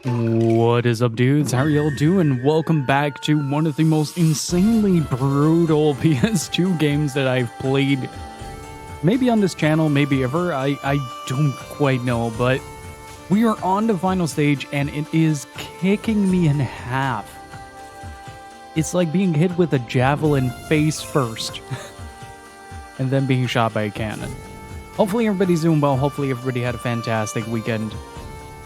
What is up, dudes? How are y'all doing? Welcome back to one of the most insanely brutal PS2 games that I've played. Maybe on this channel, maybe ever. I don't quite know, but we are on the final stage and it is kicking me in half. It's like being hit with a javelin face first and then being shot by a cannon. Hopefully everybody's doing well. Hopefully everybody had a fantastic weekend.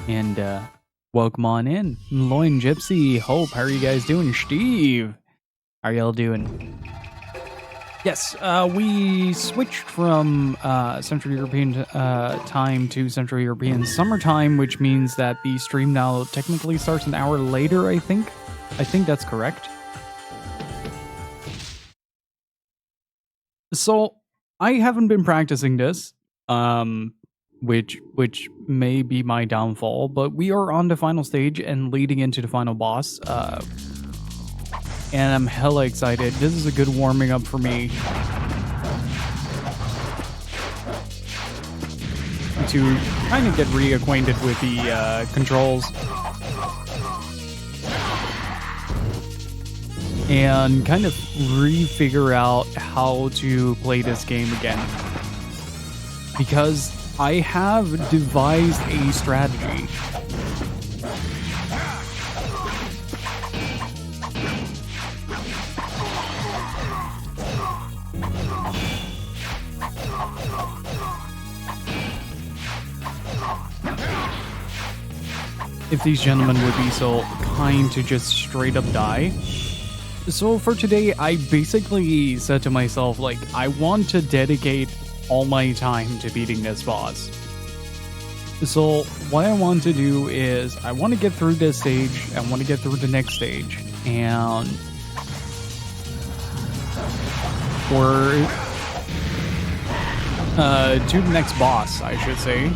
And, welcome on in. Loin, Gypsy, Hope, how are you guys doing? Steve, how are y'all doing? Yes, we switched from Central European time to Central European summertime, which means that the stream now technically starts an hour later, I think. I think that's correct. So, I haven't been practicing this, which may be my downfall, but we are on the final stage and leading into the final boss, and I'm hella excited. This is a good warming up for me to kind of get reacquainted with the controls and kind of refigure out how to play this game again, because I have devised a strategy. If these gentlemen would be so kind to just straight up die. So for today, I basically said to myself, like, I want to dedicate all my time to beating this boss. So what I want to do is I want to get through this stage, I want to get through the next stage, and to the next boss, I should say.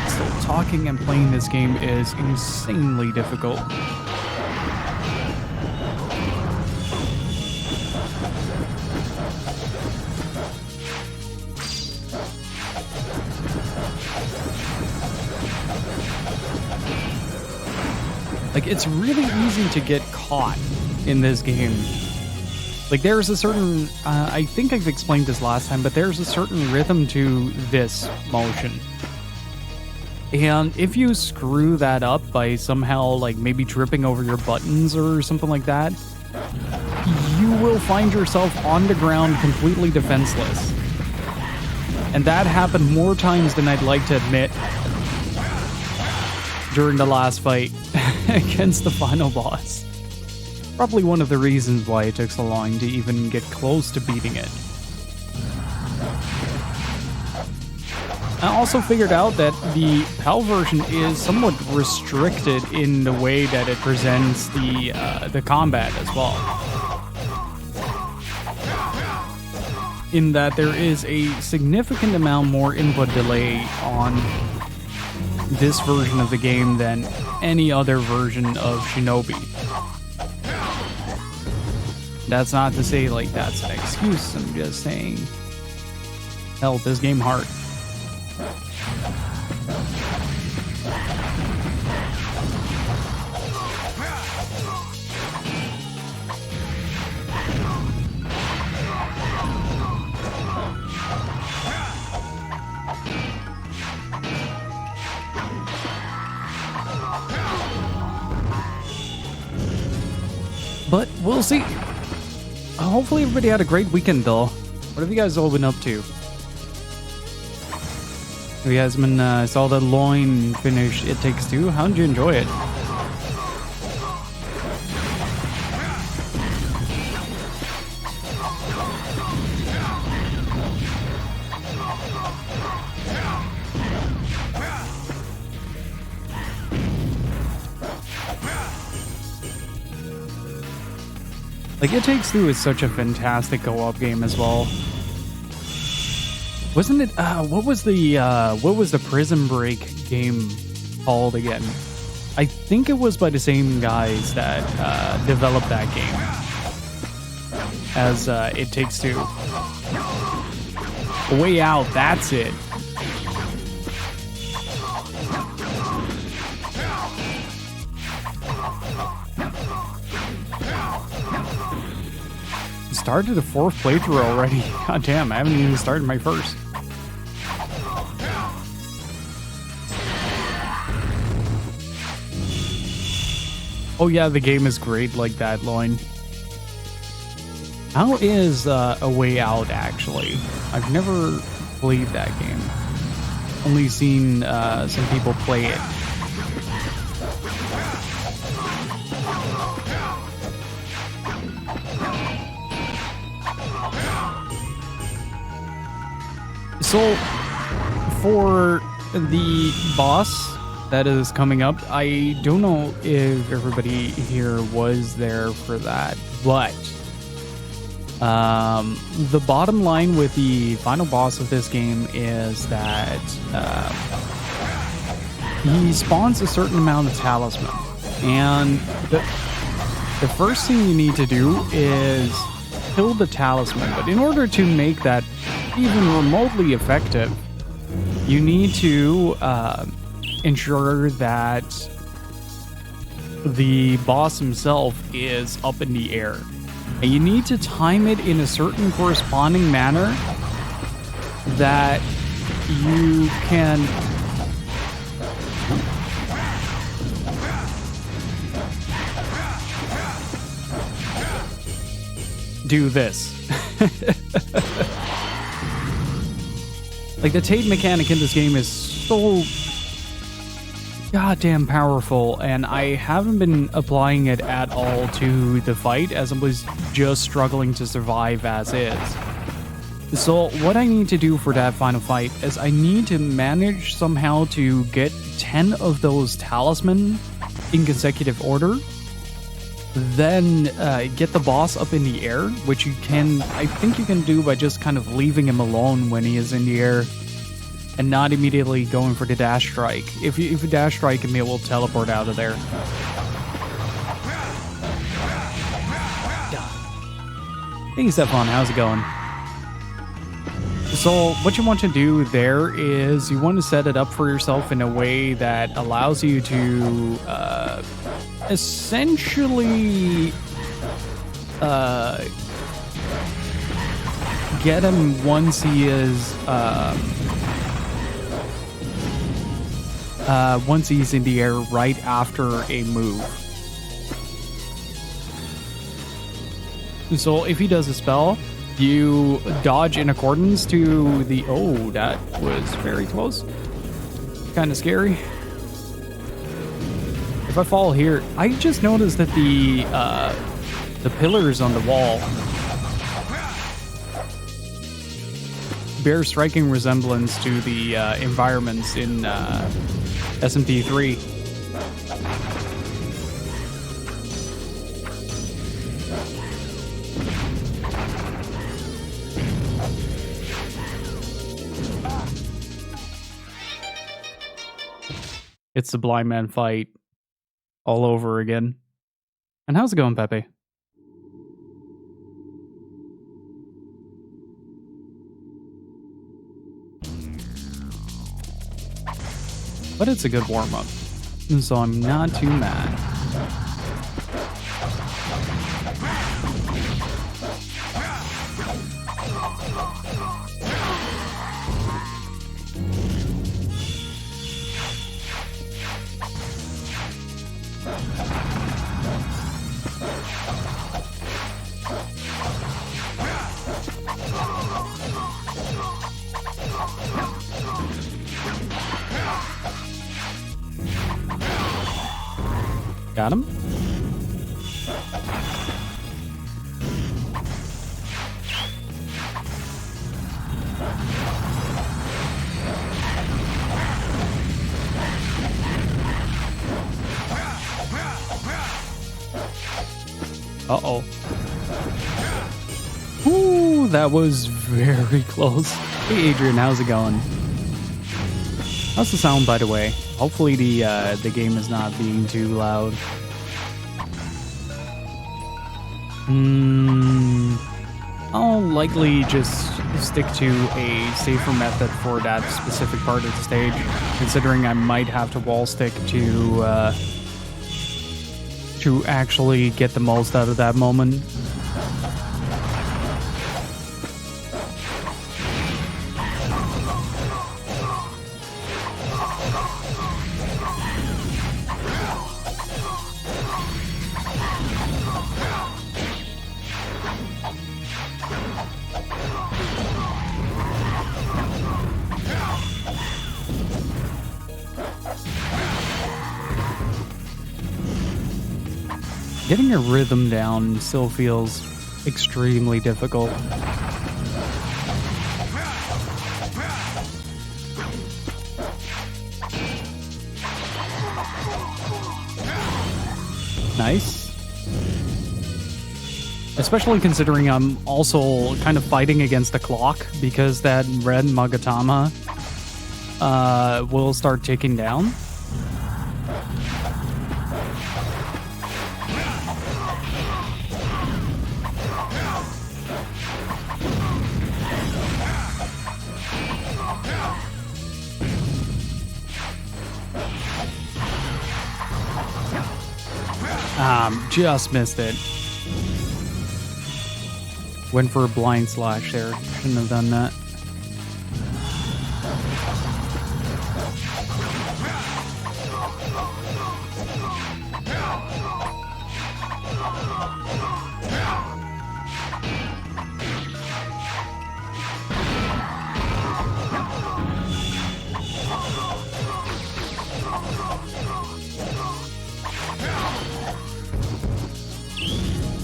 Still, talking and playing this game is insanely difficult. Like, it's really easy to get caught in this game. Like, there's a certain, I think I've explained this last time, but there's a certain rhythm to this motion. And if you screw that up by somehow, like, maybe tripping over your buttons or something like that, you will find yourself on the ground completely defenseless. And that happened more times than I'd like to admit during the last fight against the final boss. Probably one of the reasons why it took so long to even get close to beating it. I also figured out that the PAL version is somewhat restricted in the way that it presents the combat as well. In that there is a significant amount more input delay on this version of the game than any other version of Shinobi. That's not to say, like, that's an excuse. I'm just saying, hell, this game hard. But we'll see. Hopefully everybody had a great weekend, though. What have you guys all been up to? Have you guys been, saw the Loin finish It Takes Two? How did you enjoy it? Like, It Takes Two is such a fantastic co-op game as well. Wasn't it, what was the Prison Break game called again? I think it was by the same guys that developed that game as It Takes Two. A Way Out, that's it. Started a 4th playthrough already. God damn, I haven't even started my first. Oh yeah, the game is great like that, Loin. How is A Way Out, actually? I've never played that game. Only seen some people play it. So, for the boss that is coming up, I don't know if everybody here was there for that, but the bottom line with the final boss of this game is that he spawns a certain amount of talisman, and the first thing you need to do is kill the talisman. But in order to make that even remotely effective, you need to ensure that the boss himself is up in the air. And you need to time it in a certain corresponding manner that you can do this. Like, the Tate mechanic in this game is so goddamn powerful, and I haven't been applying it at all to the fight, as I was just struggling to survive as is. So what I need to do for that final fight is I need to manage somehow to get 10 of those talisman in consecutive order, then get the boss up in the air, which you can, I think you can do by just kind of leaving him alone when he is in the air and not immediately going for the dash strike. If you dash strike him, it will teleport out of there. Hey Stefan, how's it going? So what you want to do there is you want to set it up for yourself in a way that allows you to essentially get him once he is once he's in the air right after a move. So if he does a spell, you dodge in accordance to the... Oh, that was very close. Kind of scary. If I fall here, I just noticed that the pillars on the wall bear striking resemblance to the environments in SMT3. It's the blind man fight all over again. And how's it going, Pepe? But it's a good warm-up, so I'm not too mad. Got him. Uh-oh. Ooh, that was very close. Hey, Adrian, how's it going? How's the sound, by the way? Hopefully the game is not being too loud. I'll likely just stick to a safer method for that specific part of the stage, considering I might have to wall stick to to actually get the most out of that moment. Getting a rhythm down still feels extremely difficult. Nice. Especially considering I'm also kind of fighting against the clock because that red Magatama will start ticking down. Just missed it. Went for a blind slash there. Shouldn't have done that.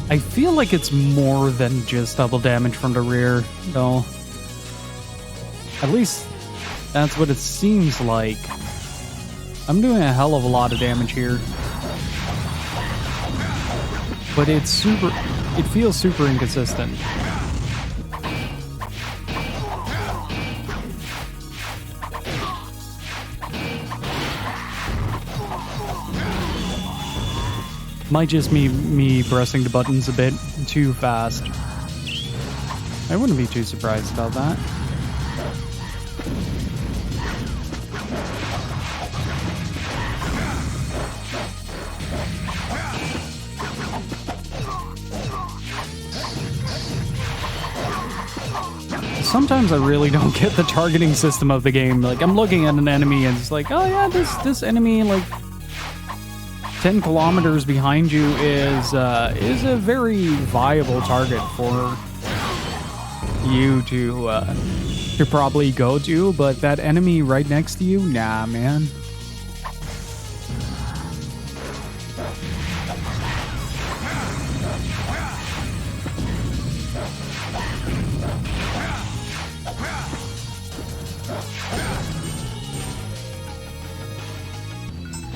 I feel like it's more than just double damage from the rear, though. At least that's what it seems like. I'm doing a hell of a lot of damage here. But it feels super inconsistent. Might just be me pressing the buttons a bit too fast. I wouldn't be too surprised about that. Sometimes I really don't get the targeting system of the game. Like, I'm looking at an enemy and it's like, oh yeah, this enemy, like, 10 kilometers behind you is a very viable target for you to probably go to, but that enemy right next to you, nah, man.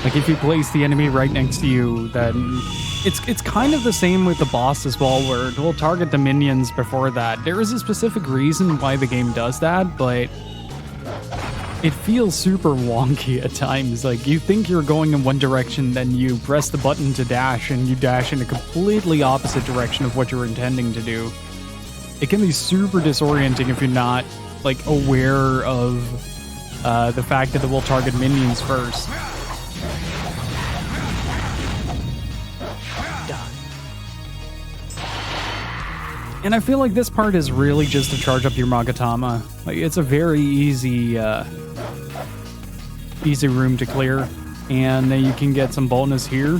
Like, if you place the enemy right next to you, then it's kind of the same with the boss as well, where it will target the minions before that. There is a specific reason why the game does that, but it feels super wonky at times. Like, you think you're going in one direction, then you press the button to dash, and you dash in a completely opposite direction of what you're intending to do. It can be super disorienting if you're not, like, aware of the fact that it will target minions first. And I feel like this part is really just to charge up your Magatama. Like, it's a very easy room to clear, and then you can get some bonus here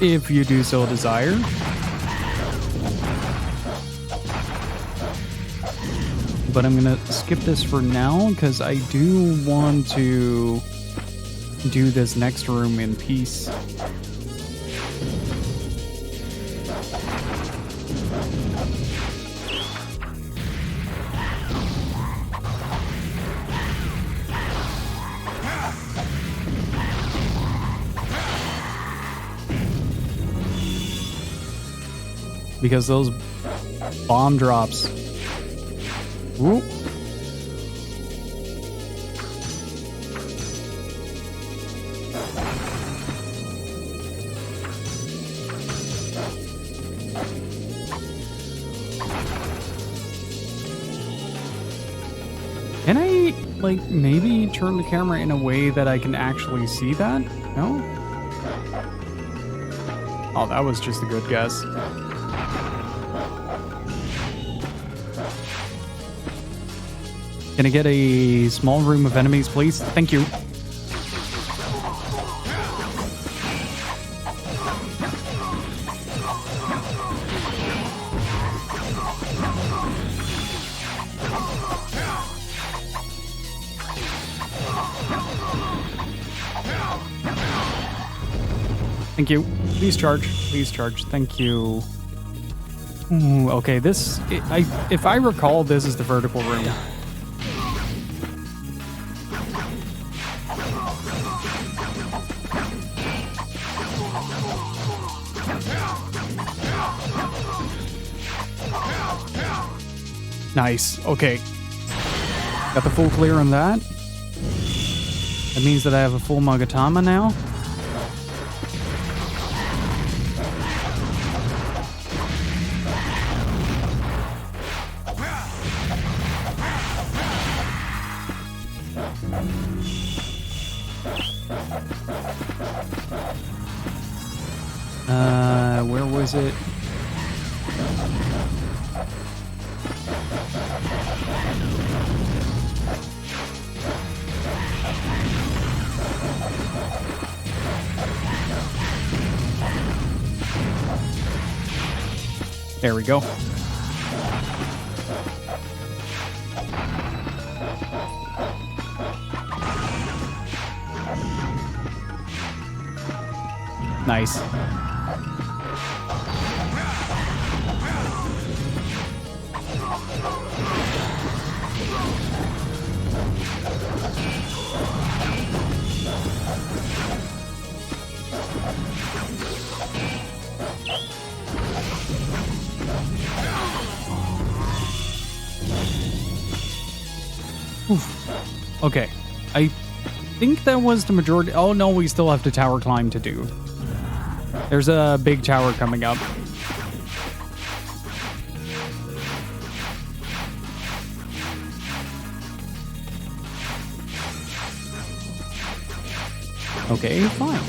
if you do so desire. But I'm gonna skip this for now because I do want to do this next room in peace. Because those bomb drops. Whoop. Can I, like, maybe turn the camera in a way that I can actually see that? No? Oh, that was just a good guess. Can I get a small room of enemies, please? Thank you. Thank you. Please charge. Please charge. Thank you. Ooh, okay, this... if I recall, this is the vertical room. Nice. Okay. Got the full clear on that. That means that I have a full Magatama now. Where was it? There we go. Nice. Oof. Okay. I think that was the majority. Oh no, we still have the tower climb to do. There's a big tower coming up. Okay, fine.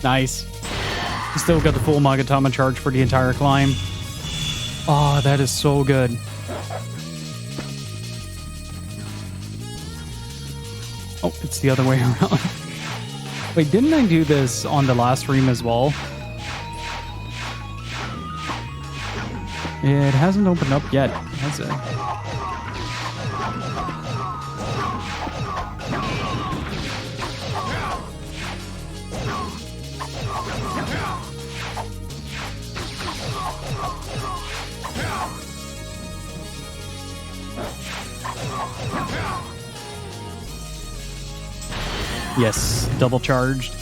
Nice. Still got the full Magatama charge for the entire climb. Oh, that is so good. Oh, it's the other way around. Wait, didn't I do this on the last stream as well? It hasn't opened up yet, has it? Yes, double charged.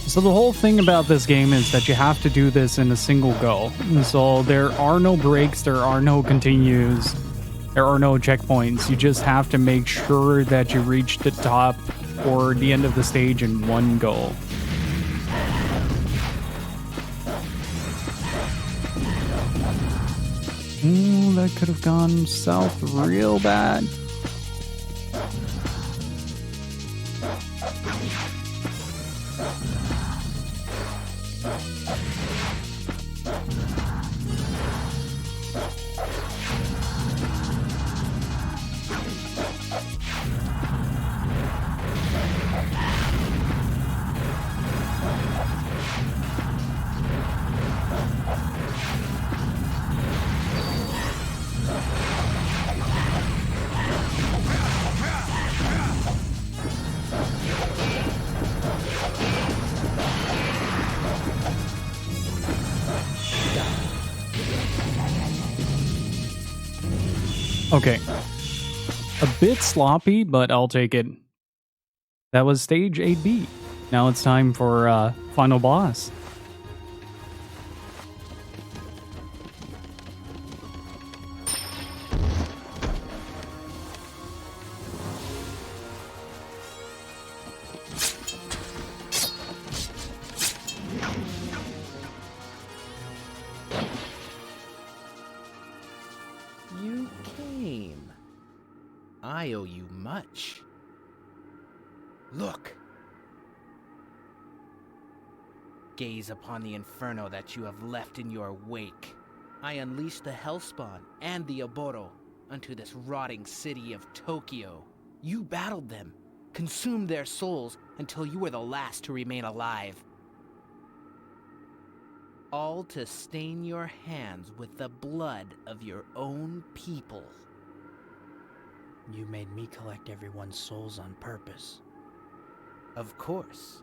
So the whole thing about this game is that you have to do this in a single go. And so there are no breaks, there are no continues, there are no checkpoints. You just have to make sure that you reach the top or the end of the stage in one go. Ooh, that could have gone south real bad. Okay. A bit sloppy, but I'll take it. That was stage 8B. Now it's time for final boss. You came. I owe you much. Look. Gaze upon the inferno that you have left in your wake. I unleashed the Hellspawn and the Oboro unto this rotting city of Tokyo. You battled them, consumed their souls until you were the last to remain alive. All to stain your hands with the blood of your own people. You made me collect everyone's souls on purpose. Of course.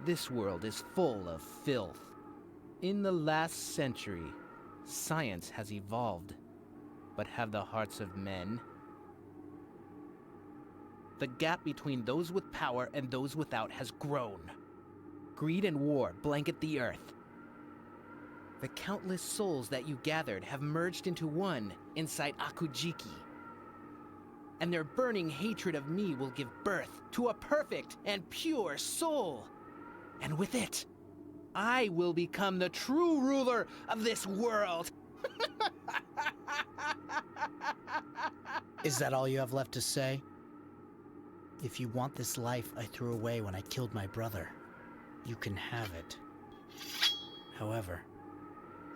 This world is full of filth. In the last century, science has evolved, but have the hearts of men? The gap between those with power and those without has grown. Greed and war blanket the earth. The countless souls that you gathered have merged into one inside Akujiki. And their burning hatred of me will give birth to a perfect and pure soul. And with it, I will become the true ruler of this world. Is that all you have left to say? If you want this life I threw away when I killed my brother, you can have it. However,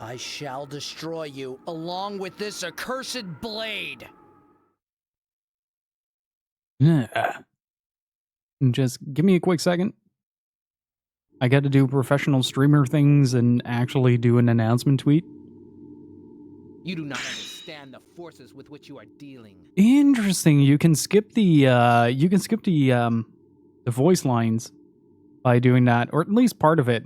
I shall destroy you along with this accursed blade. Yeah. Just give me a quick second. I got to do professional streamer things and actually do an announcement tweet. You do not understand the forces with which you are dealing. Interesting. You can skip the voice lines by doing that, or at least part of it.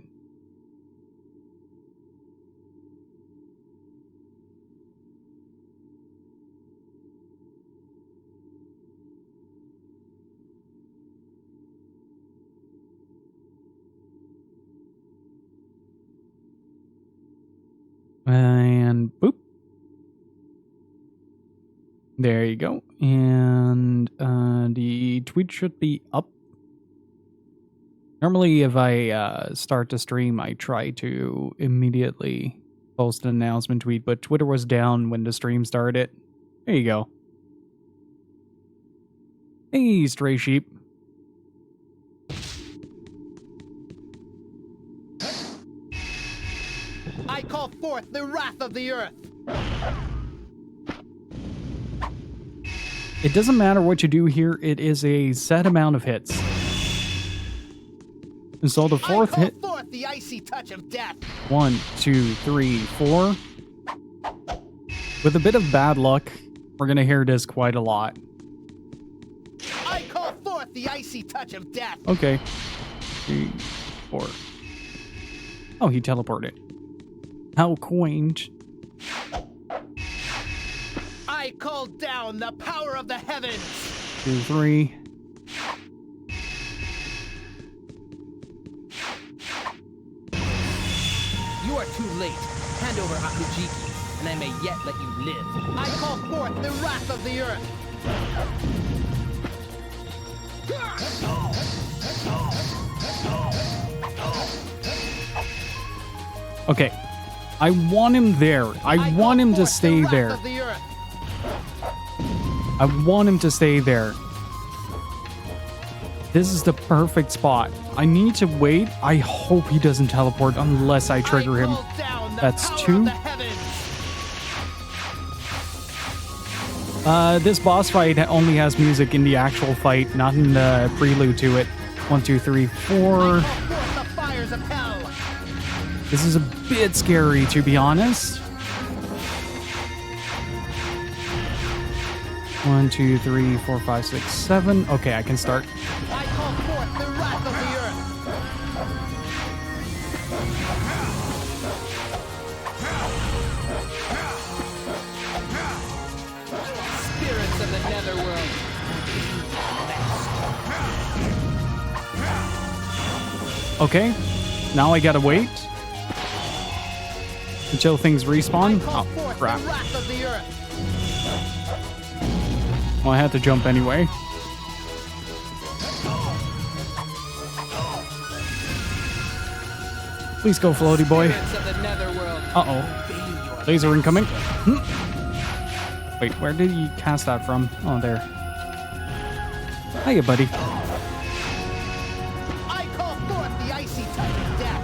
And boop. There you go. And the tweet should be up. Normally, if I start to stream, I try to immediately post an announcement tweet, but Twitter was down when the stream started. There you go. Hey, stray sheep. I call forth the wrath of the earth. It doesn't matter what you do here, it is a set amount of hits. And so the fourth hit. I call forth the icy touch of death. 1, 2, 3, 4. With a bit of bad luck, we're gonna hear this quite a lot. I call forth the icy touch of death. Okay. 3, 4. Oh, he teleported. How quaint. I call down the power of the heavens. 2, 3. You are too late. Hand over Akujiki, and I may yet let you live. I call forth the wrath of the earth. Okay. I want him there. I want him to stay there. I want him to stay there. This is the perfect spot. I need to wait. I hope he doesn't teleport unless I trigger him. That's 2. This boss fight only has music in the actual fight, not in the prelude to it. 1, 2, 3, 4. This is a bit scary, to be honest. 1, 2, 3, 4, 5, 6, 7. Okay, I can start. I call forth the wrath of the earth. Spirits of the Okay, now I gotta wait until things respawn. Oh, crap. Well, I had to jump anyway. Please go, floaty boy. Uh-oh. Laser incoming. Wait, where did you cast that from? Oh, there. Hiya, buddy.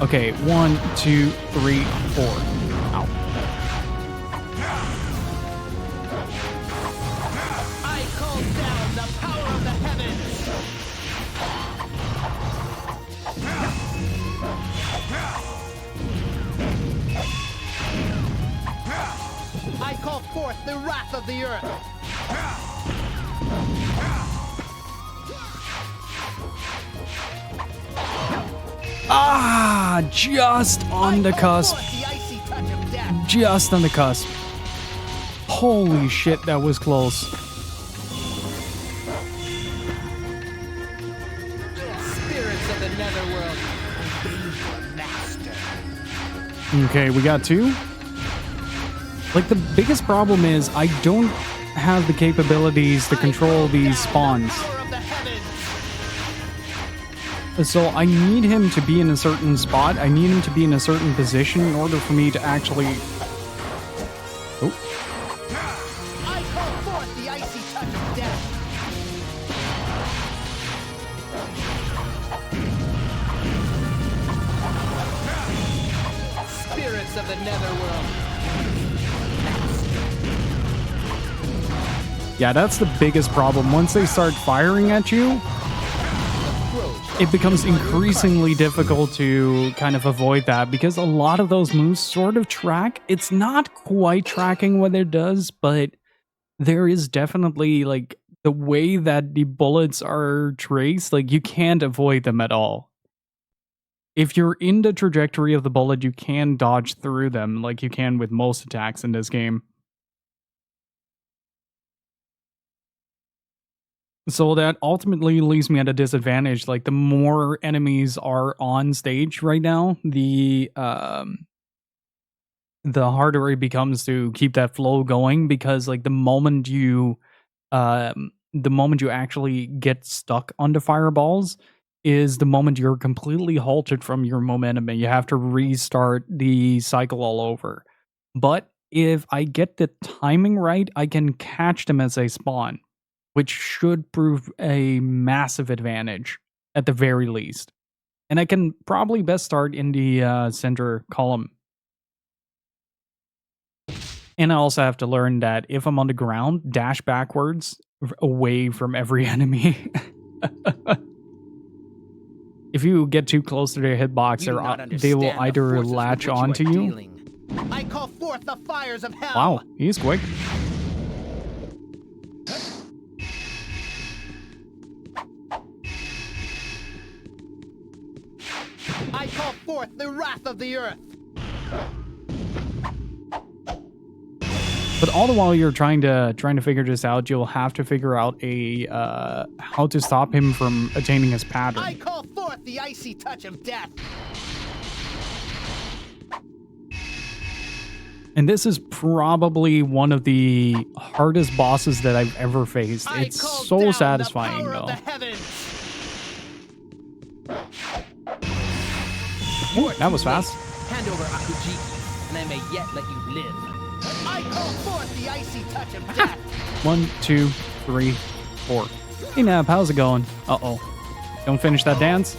Okay, 1, 2, 3, 4. Ow. I call down the power of the heavens. I call forth the wrath of the earth. Ah, just on the cusp. Just on the cusp. Holy shit, that was close. Spirits of the netherworld, obey your master. Okay, we got 2. Like, the biggest problem is I don't have the capabilities to control these spawns. So I need him to be in a certain spot. I need him to be in a certain position in order for me to actually... Oh. I call forth the icy touch of death. Spirits of the netherworld. Yeah, that's the biggest problem. Once they start firing at you, it becomes increasingly difficult to kind of avoid that because a lot of those moves sort of track. It's not quite tracking what it does, but there is definitely like the way that the bullets are traced, like you can't avoid them at all. If you're in the trajectory of the bullet, you can dodge through them like you can with most attacks in this game. So that ultimately leaves me at a disadvantage. Like the more enemies are on stage right now, the harder it becomes to keep that flow going because like the moment you actually get stuck onto fireballs is the moment you're completely halted from your momentum and you have to restart the cycle all over. But if I get the timing right, I can catch them as they spawn, which should prove a massive advantage at the very least. And I can probably best start in the center column. And I also have to learn that if I'm on the ground, dash backwards away from every enemy. If you get too close to their hitbox, they will either latch onto you. I call forth the fires of hell. Wow, he's quick. I call forth the wrath of the earth. But all the while you're trying to figure this out, you'll have to figure out a how to stop him from attaining his pattern. I call forth the icy touch of death. And this is probably one of the hardest bosses that I've ever faced. It's so satisfying though. Ooh, that was fast. Hand over Akujiki, and I may yet let you live. I call forth the icy touch of death. 1, 2, 3, 4. Hey Nab, how's it going? Uh-oh. Don't finish that dance.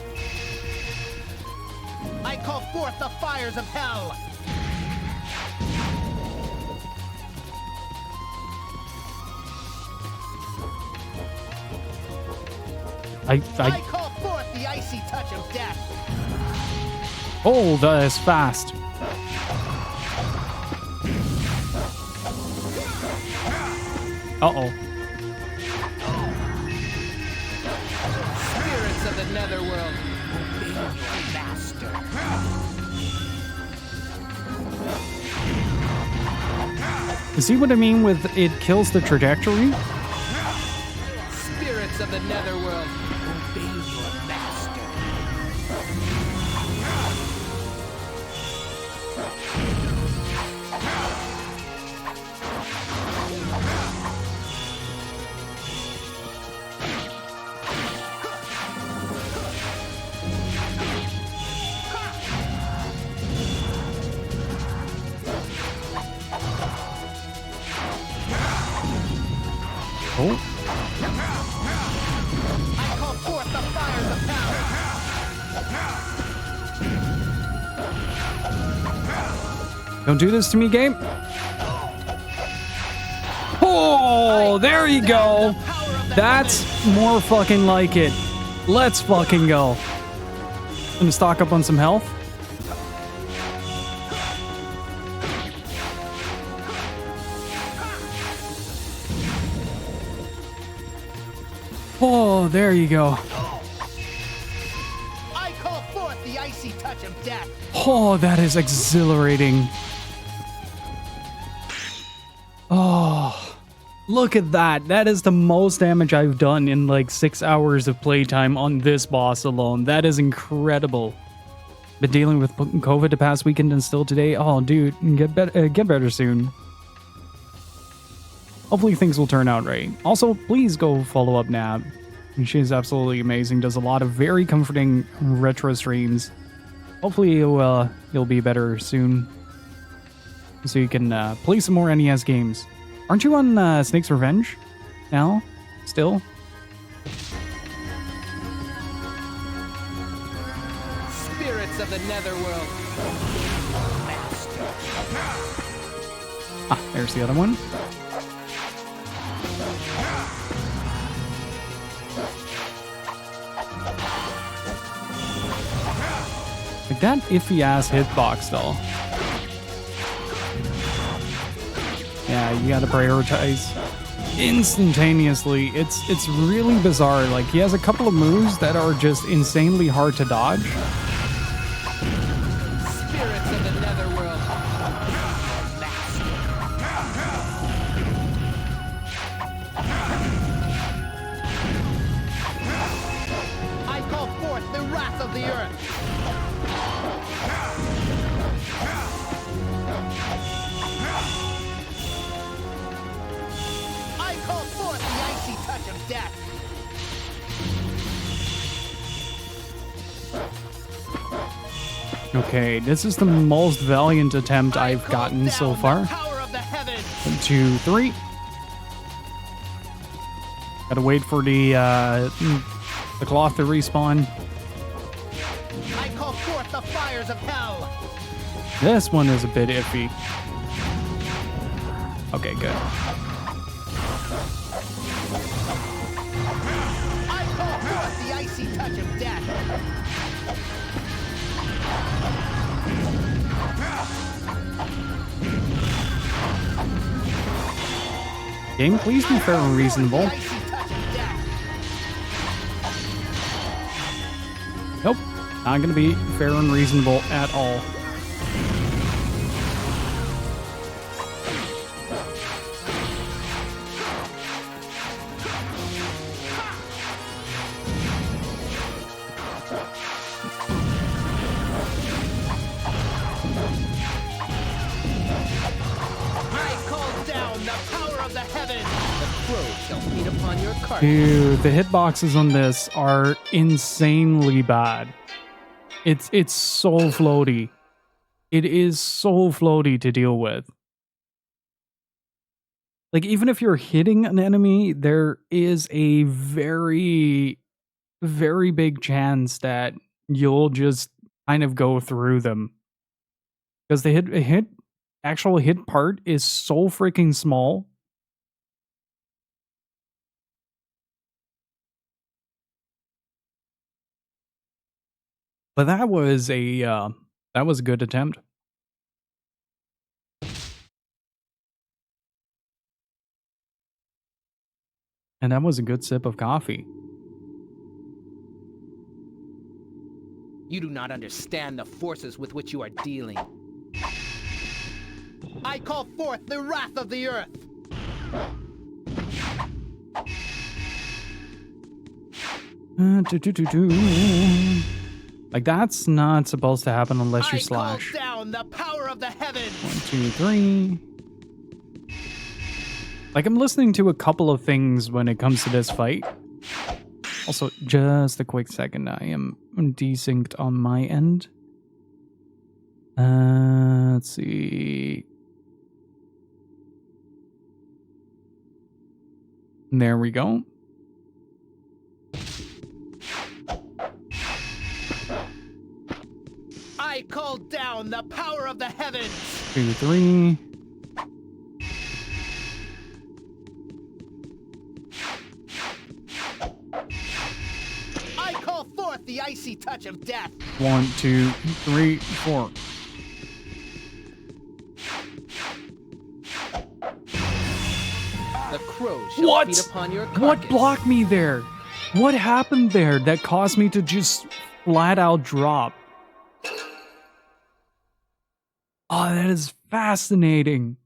I call forth the fires of hell. I call forth the icy touch of death. Oh, that is fast. Uh-oh. Spirits of the netherworld, obey your master. You see what I mean with it kills the trajectory? Spirits of the netherworld, obey your master. Oh. I call forth the fires of power. Don't do this to me, game. Oh, there you go. That's more fucking like it. Let's fucking go. Gonna stock up on some health. Oh, there you go. I call forth the icy touch of death. Oh, that is exhilarating. Oh, look at that. That is the most damage I've done in like 6 hours of playtime on this boss alone. That is incredible. Been dealing with COVID the past weekend and still today. Oh, dude, get better soon. Hopefully things will turn out right. Also, please go follow up Nab. She's absolutely amazing. Does a lot of very comforting retro streams. Hopefully you'll be better soon, so you can play some more NES games. Aren't you on Snake's Revenge now? Still? Spirits of the Netherworld. Master. Ah, there's the other one. Like that iffy ass hitbox though. Yeah, you gotta prioritize instantaneously. It's really bizarre. Like he has a couple of moves that are just insanely hard to dodge. Spirits of the Netherworld. I call forth the wrath of the earth. I call forth the icy touch of death. Okay, this is the most valiant attempt I I've call gotten so down far. the power of the heavens. 1, 2, 3. Gotta wait for the cloth to respawn. I call forth the fires of hell. This one is a bit iffy. Okay, good. I call forth the icy touch of death. Game, please be fair and reasonable. The icy touch of death. Nope, not gonna be fair and reasonable at all. I call down the power of the heavens. The crow shall feed upon your carcass. Dude, the hitboxes on this are insanely bad. It's so floaty. It is so floaty to deal with. Like, even if you're hitting an enemy, there is a very, very big chance that you'll just kind of go through them. Because the actual hit part is so freaking small. But that was a good attempt. And that was a good sip of coffee. You do not understand the forces with which you are dealing. I call forth the wrath of the earth. Like, that's not supposed to happen unless you I slash. call down the power of the heavens. 1, 2, 3. Like, I'm listening to a couple of things when it comes to this fight. Also, just a quick second. I am desynced on my end. Let's see. There we go. I call down the power of the heavens. 2, 3. I call forth the icy touch of death. 1, 2, 3, 4. The crows shall What? feed upon your carcass. What blocked me there? What happened there that caused me to just flat out drop? Oh, that is fascinating.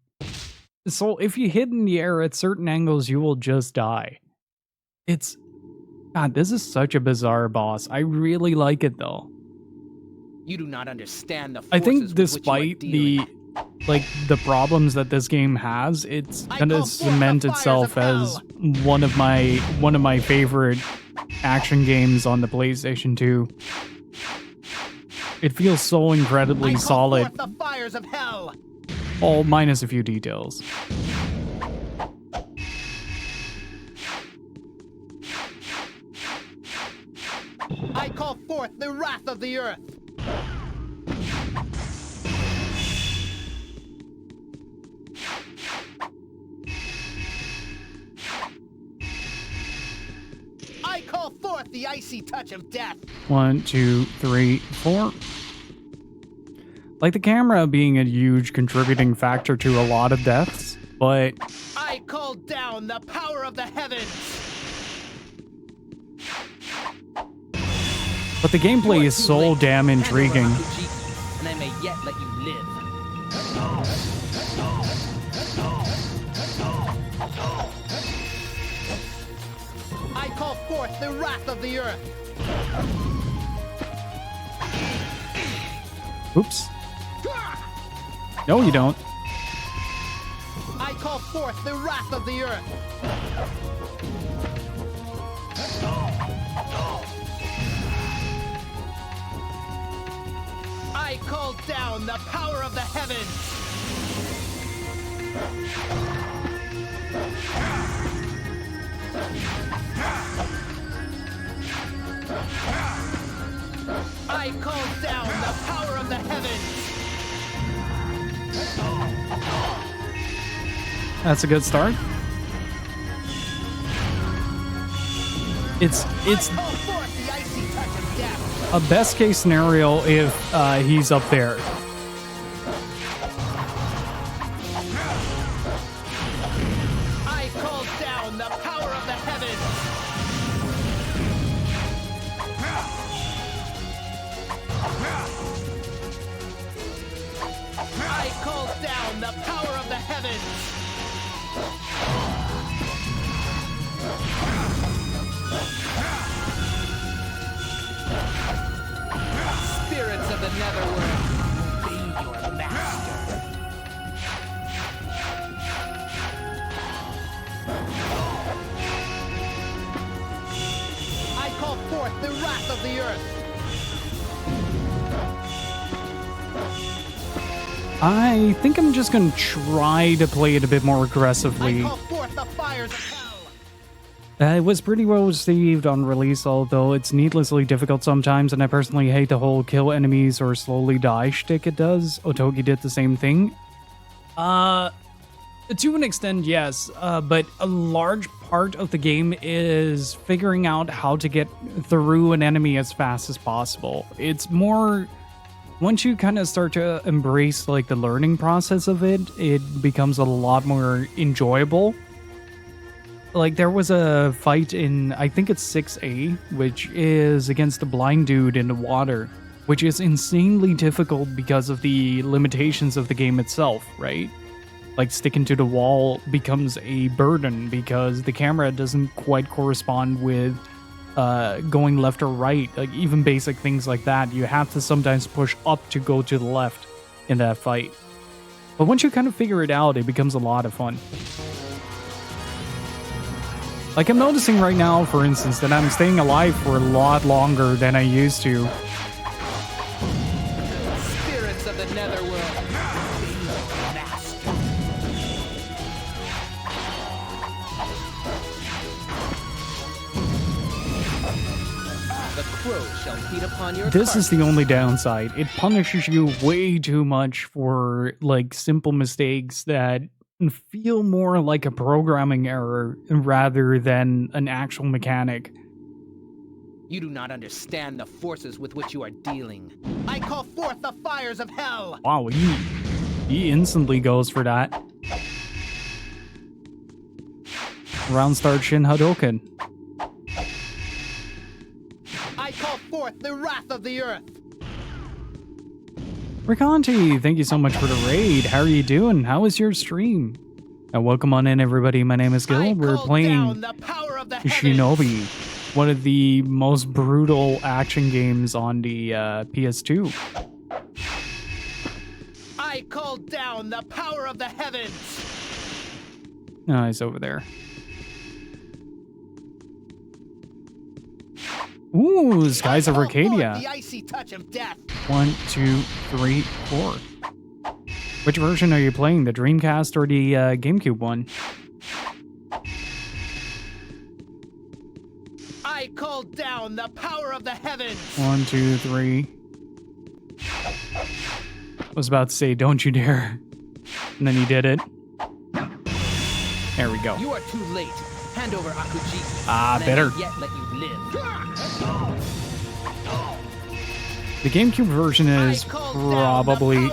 So if you hit in the air at certain angles, you will just die. God, this is such a bizarre boss. I really like it though. You do not understand the forces I think with which you are despite dealing. the problems that this game has, it's I gonna call forth cement the fires itself of as hell. one of my favorite action games on the PlayStation 2. It feels so incredibly I call solid. forth the fires of hell. All minus a few details. I call forth the wrath of the earth. I call forth the icy touch of death. 1, 2, 3, 4. Like the camera being a huge contributing factor to a lot of deaths, but I call down the power of the heavens. the gameplay is Too so late. damn Hand over intriguing. Akujiki, and I may yet let you live. I call forth the wrath of the earth. Oops. No, you don't. I call forth the wrath of the earth. I call down the power of the heavens. I call down the power of the heavens. That's a good start. It's I call forth the icy touch of death. a best case scenario if he's up there. I call down the power of the heavens. I call down the power of the heavens. Spirits of the netherworld, obey your master. I call forth the wrath of the earth. I think I'm just gonna try to play it a bit more I aggressively. call forth the fires of hell. It was pretty well received on release, although it's needlessly difficult sometimes, and I personally hate the whole kill enemies or slowly die shtick it does. Otogi did the same thing. To an extent, yes, but a large part of the game is figuring out how to get through an enemy as fast as possible. It's more... Once you kind of start to embrace like the learning process of it, it becomes a lot more enjoyable. Like there was a fight in, I think it's 6A, which is against a blind dude in the water, which is insanely difficult because of the limitations of the game itself, right? Like sticking to the wall becomes a burden because the camera doesn't quite correspond with going left or right. Like even basic things like that, you have to sometimes push up to go to the left in that fight. But once you kind of figure it out, it becomes a lot of fun. Like I'm noticing right now, for instance, that I'm staying alive for a lot longer than I used to. Spirits of the netherworld, obey your master. shall feed upon your This is the carcass. only downside. It punishes you way too much for like simple mistakes that feel more like a programming error rather than an actual mechanic. You do not understand the forces with which you are dealing. I call forth the fires of hell! Wow, he instantly goes for that. Round start Shin Hadouken. I call forth the wrath of the earth! Riconti, thank you so much for the raid. How are you doing? How was your stream? And welcome on in, everybody. My name is Gill. We're playing the power of the Shinobi, one of the most brutal action games on the PS2. I call down the power of the heavens! Oh, he's over there. Ooh, Skies of Arcadia. The icy touch of death. 1, 2, 3, 4. Which version are you playing? The Dreamcast or the GameCube one? I call down the power of the heavens. 1, 2, 3. I was about to say, don't you dare. And then he did it. There we go. You are too late. Hand over Akuji. Ah, better. Yet let you live. The GameCube version is probably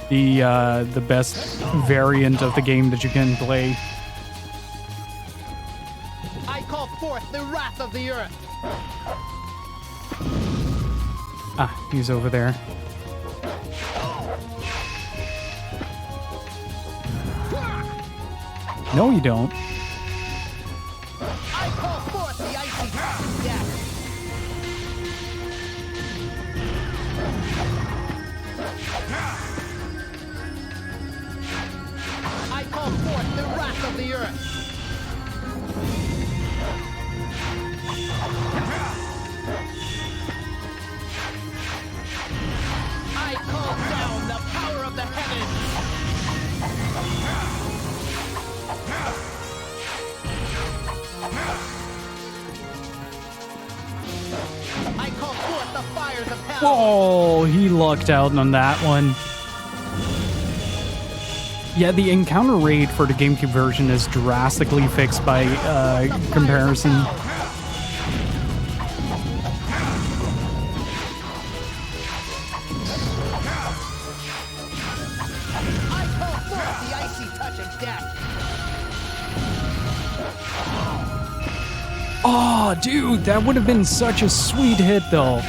the best variant of the game that you can play. I call forth the wrath of the earth. Ah, he's over there. No, you don't. I call forth the icy touch of death. I call forth the wrath of the earth. I call down the power of the heavens. I call forth the fires of hell. Oh, he lucked out on that one. Yeah, the encounter rate for the GameCube version is drastically fixed by comparison. I call forth the icy touch of death. Oh, dude, that would have been such a sweet hit, though.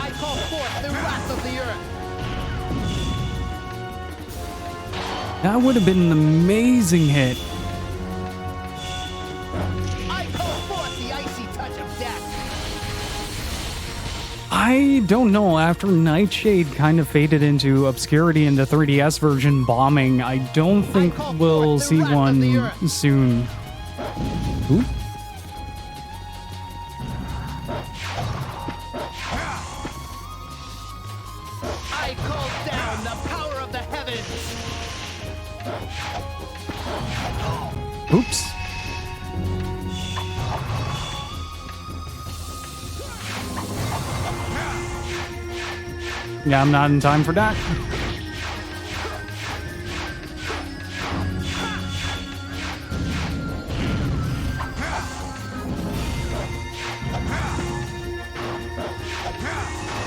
I call forth the wrath of the earth. That would have been an amazing hit. I call forth the icy touch of death. I don't know, after Nightshade kind of faded into obscurity in the 3DS version bombing, I don't think we'll see one soon. Ooh. I call down the power of the heavens. Oops. Yeah, I'm not in time for that.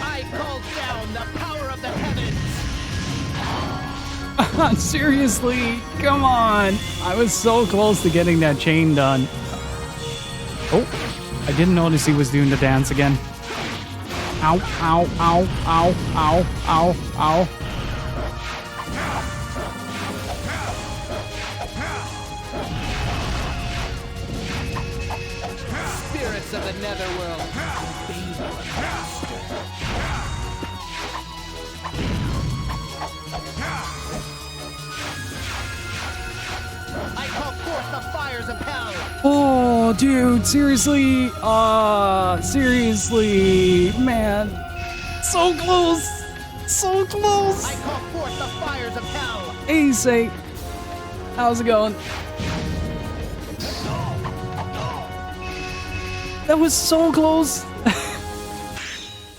I call down the power of the heavens. Seriously, come on. I was so close to getting that chain done. Oh, I didn't notice he was doing the dance again. Ow, ow, ow, ow, ow, ow, ow. Spirits of the netherworld. Obey your master. I call forth the fires of hell. Oh, dude, seriously? Seriously, man. So close. So close. I call forth the fires of hell. Ace, how's it going? That was so close.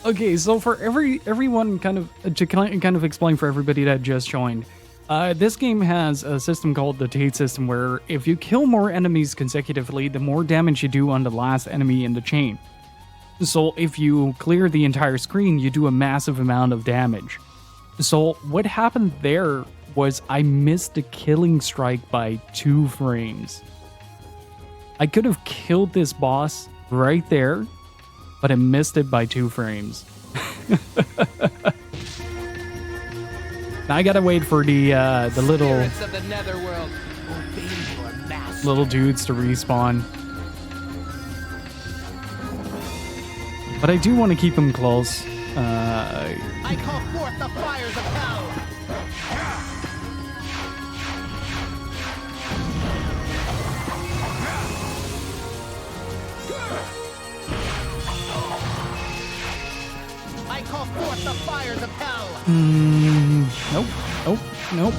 Okay, so for everyone kind of to kind of explain for everybody that just joined, this game has a system called the Tate system, where if you kill more enemies consecutively, the more damage you do on the last enemy in the chain. So if you clear the entire screen, you do a massive amount of damage. So what happened there was I missed the killing strike by 2 frames. I could have killed this boss right there, but I missed it by 2 frames. Now I gotta wait for the little Spirits of the netherworld, obey your master. little dudes to respawn. But I do want to keep them close. I call forth the fires of hell. I call forth the fires of hell. Nope, nope, nope.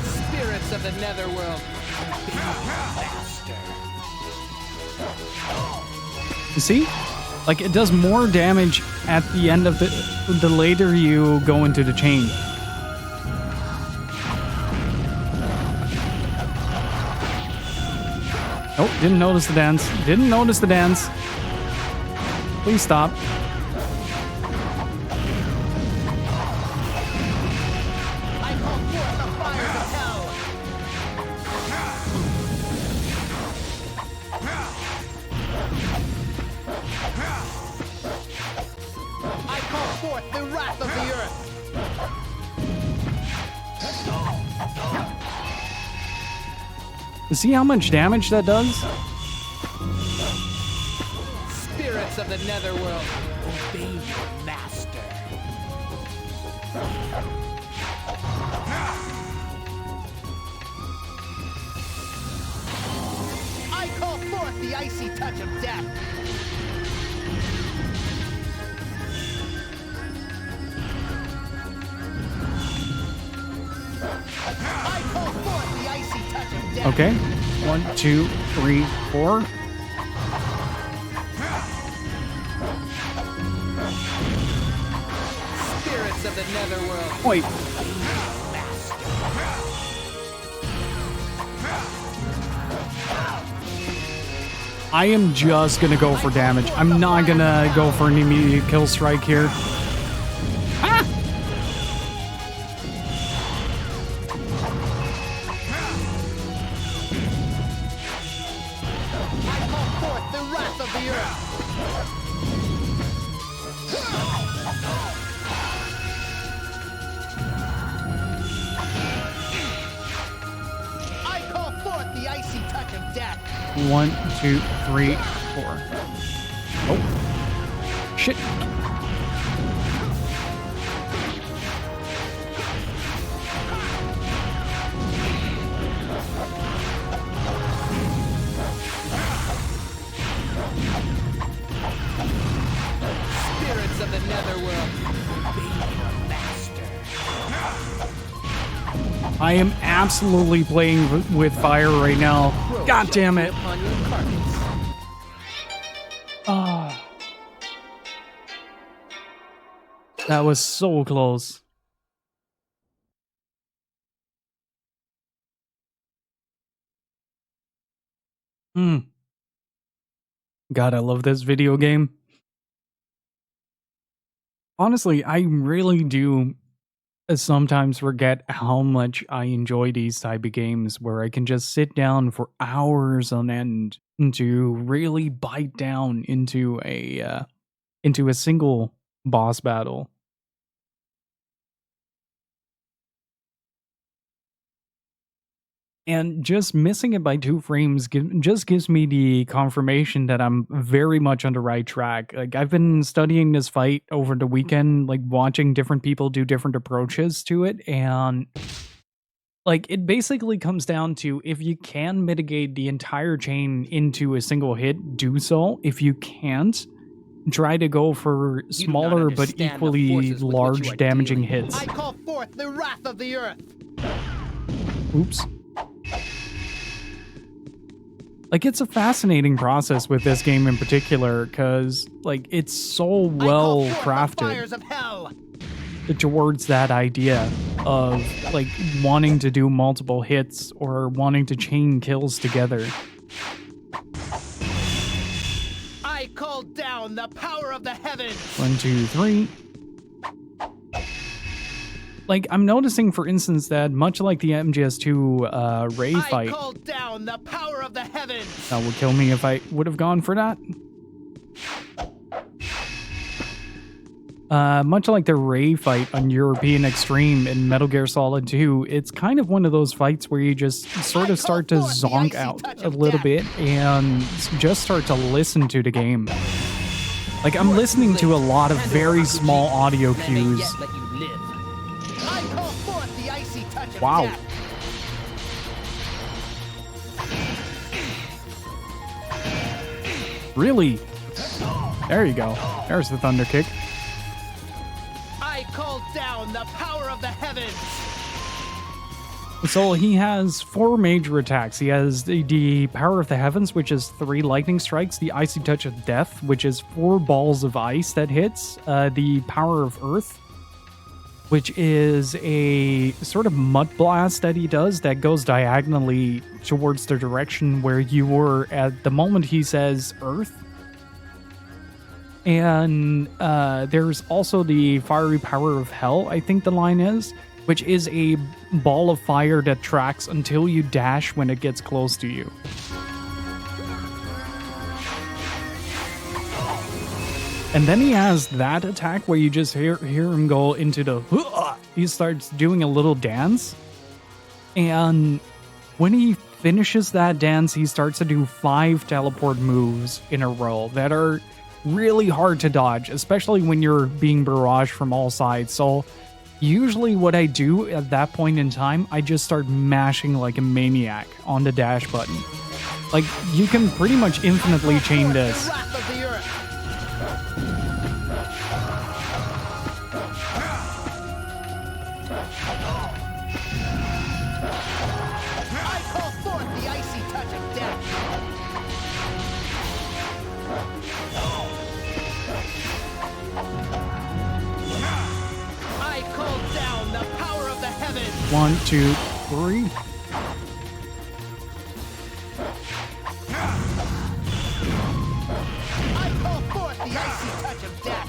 Spirits of the netherworld, obey your master. You see? Like, it does more damage at the end of the later you go into the chain. Oh, didn't notice the dance. Didn't notice the dance. Please stop. I call forth the fires of hell. I call forth the wrath of the earth. See how much damage that does? Spirits of the netherworld, obey your master. I call forth the icy touch of death. I call forth the icy touch of death. Okay. 1, 2, 3, 4. Spirits of the netherworld, Wait. I am just gonna go for damage. I'm not gonna go for an immediate kill strike here. Ah! I call forth the wrath of the earth. I call forth the icy touch of death. 1, 2, 3, 4. Oh. Shit. Spirits of the netherworld, obey your master. I am absolutely playing with fire right now. Crow God shall damn be it. upon your carcass. Ah. That was so close. God, I love this video game. Honestly, I really do sometimes forget how much I enjoy these type of games where I can just sit down for hours on end to really bite down into a single boss battle. And just missing it by 2 frames just gives me the confirmation that I'm very much on the right track. Like, I've been studying this fight over the weekend, like watching different people do different approaches to it, and like it basically comes down to, if you can mitigate the entire chain into a single hit, do so. If you can't, try to go for You do not smaller but understand the equally forces with which you large are damaging dealing. hits. I call forth the wrath of the earth. Oops. Like, it's a fascinating process with this game in particular, because, like, it's so well crafted Of hell. towards that idea of, like, wanting to do multiple hits or wanting to chain kills together. I call down the power of the heavens. 1, 2, 3. Like, I'm noticing, for instance, that much like the MGS2 Ray fight, I call down the power of the heavens. that would kill me if I would have gone for that. Much like the Ray fight on European Extreme in Metal Gear Solid 2, it's kind of one of those fights where you just sort of start to zonk out a little bit and just start to listen to the game. Like, I'm listening to a lot of very small audio cues. Wow. Really? There you go. There's the thunder kick. I call down the power of the heavens. So he has 4 major attacks. He has the Power of the Heavens, which is 3 lightning strikes. The Icy Touch of Death, which is 4 balls of ice that hits. The Power of Earth, which is a sort of mud blast that he does that goes diagonally towards the direction where you were at the moment he says Earth. And there's also the Fiery Power of Hell, I think the line is, which is a ball of fire that tracks until you dash when it gets close to you. And then he has that attack where you just hear him go into the... He starts doing a little dance. And when he finishes that dance, he starts to do 5 teleport moves in a row that are really hard to dodge, especially when you're being barraged from all sides. So usually what I do at that point in time, I just start mashing like a maniac on the dash button. Like, you can pretty much infinitely chain this. One, two, three. I call forth the icy touch of death.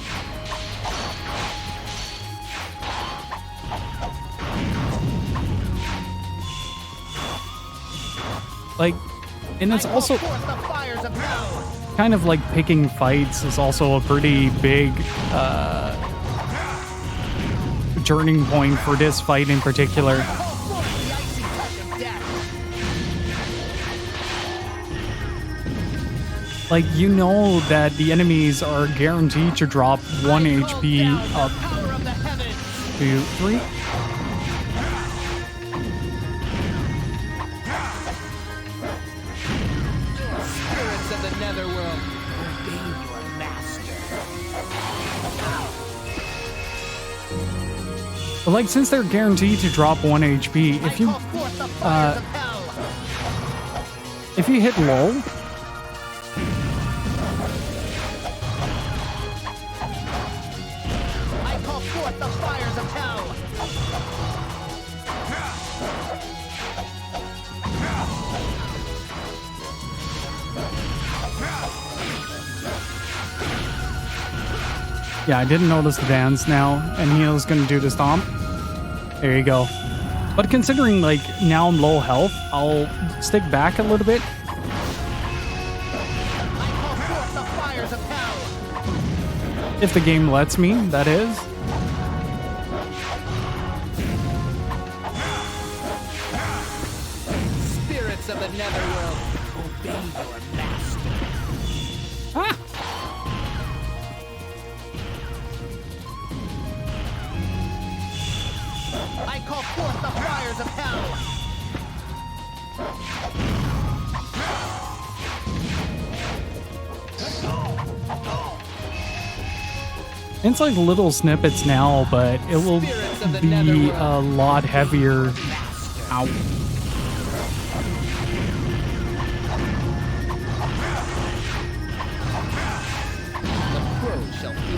Like, and it's also kind of like picking fights is also a pretty big turning point for this fight in particular. Like, you know that the enemies are guaranteed to drop 1 HP up. 2, 3. Spirits of the netherworld, obey your master. But like, since they're guaranteed to drop 1 HP, if you hit low, I call forth the fires of hell. yeah, I didn't notice the dance now, and he was gonna do the stomp. There you go. But considering, like, now I'm low health, I'll stick back a little bit. I call forth the fires of hell. If the game lets me, that is. Spirits of the netherworld, obey your master. Ah! I call forth the fires of hell. It's like little snippets now, but it will be a lot heavier. Ow.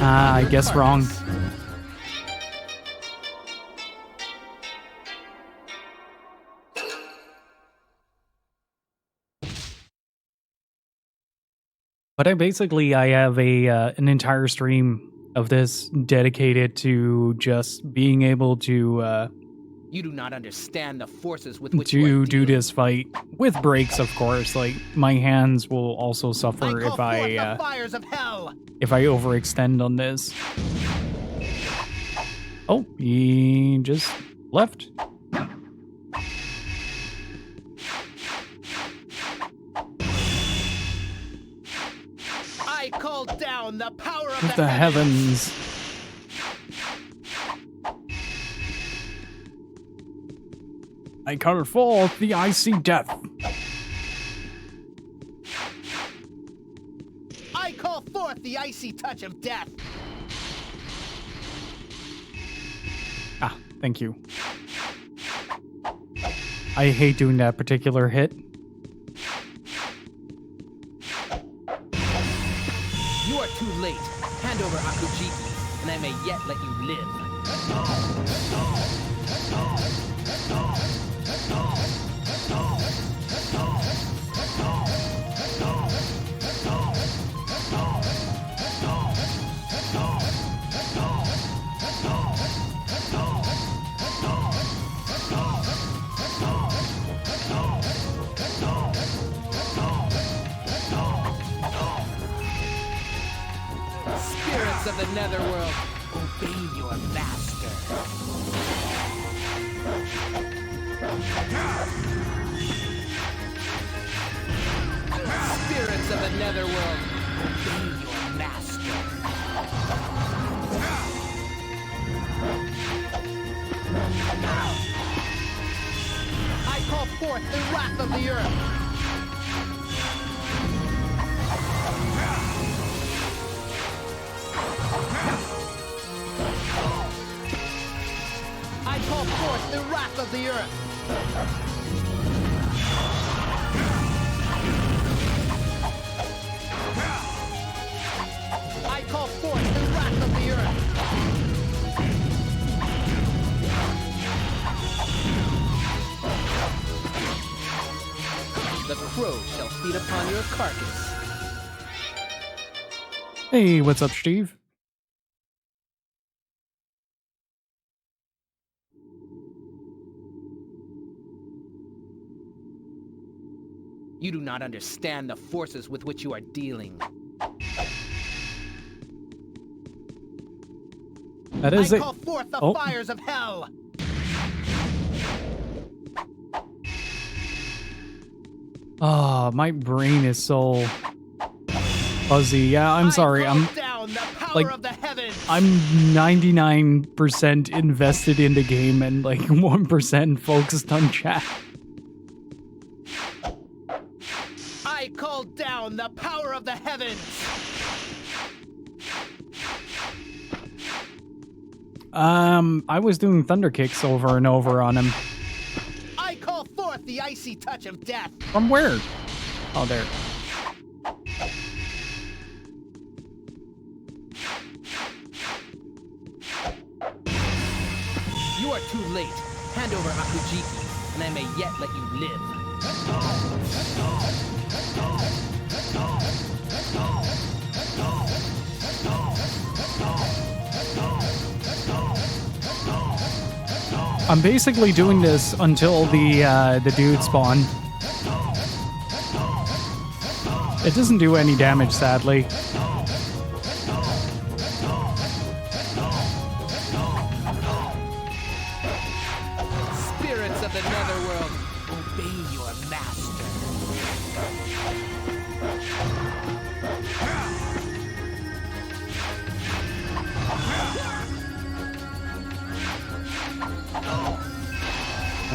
Ah, I guess wrong. But I have a an entire stream of this dedicated to just being able to You do not understand the forces with which you are do dealing. this fight with breaks, of course. Like my hands will also suffer I call forth the fires of hell. if I overextend on this. Oh, he just left. I call down the power of With the heavens. I call forth the icy death. I call forth the icy touch of death. Ah, thank you. I hate doing that particular hit. You are too late. Hand over Akujiki, and I may yet let you live. Spirits of the netherworld, obey your master. Spirits of the netherworld, obey your master. I call forth the wrath of the earth. I call forth the wrath of the earth. I call forth the wrath of the earth. The crow shall feed upon your carcass. Hey, what's up, Steve? You do not understand the forces with which you are dealing. That is I it. call forth the Oh. fires of hell. Ah, my brain is so fuzzy. Yeah, I'm sorry. I call down the power like- of the heavens. I'm 99% invested in the game and like 1% focused on chat. I call down the power of the heavens. I was doing thunder kicks over and over on him. I call forth the icy touch of death. From where? Oh, there. You are too late. Hand over Akujiki, and I may yet let you live. I'm basically doing this until the dude spawn. It doesn't do any damage, sadly. Spirits of the netherworld, obey your master.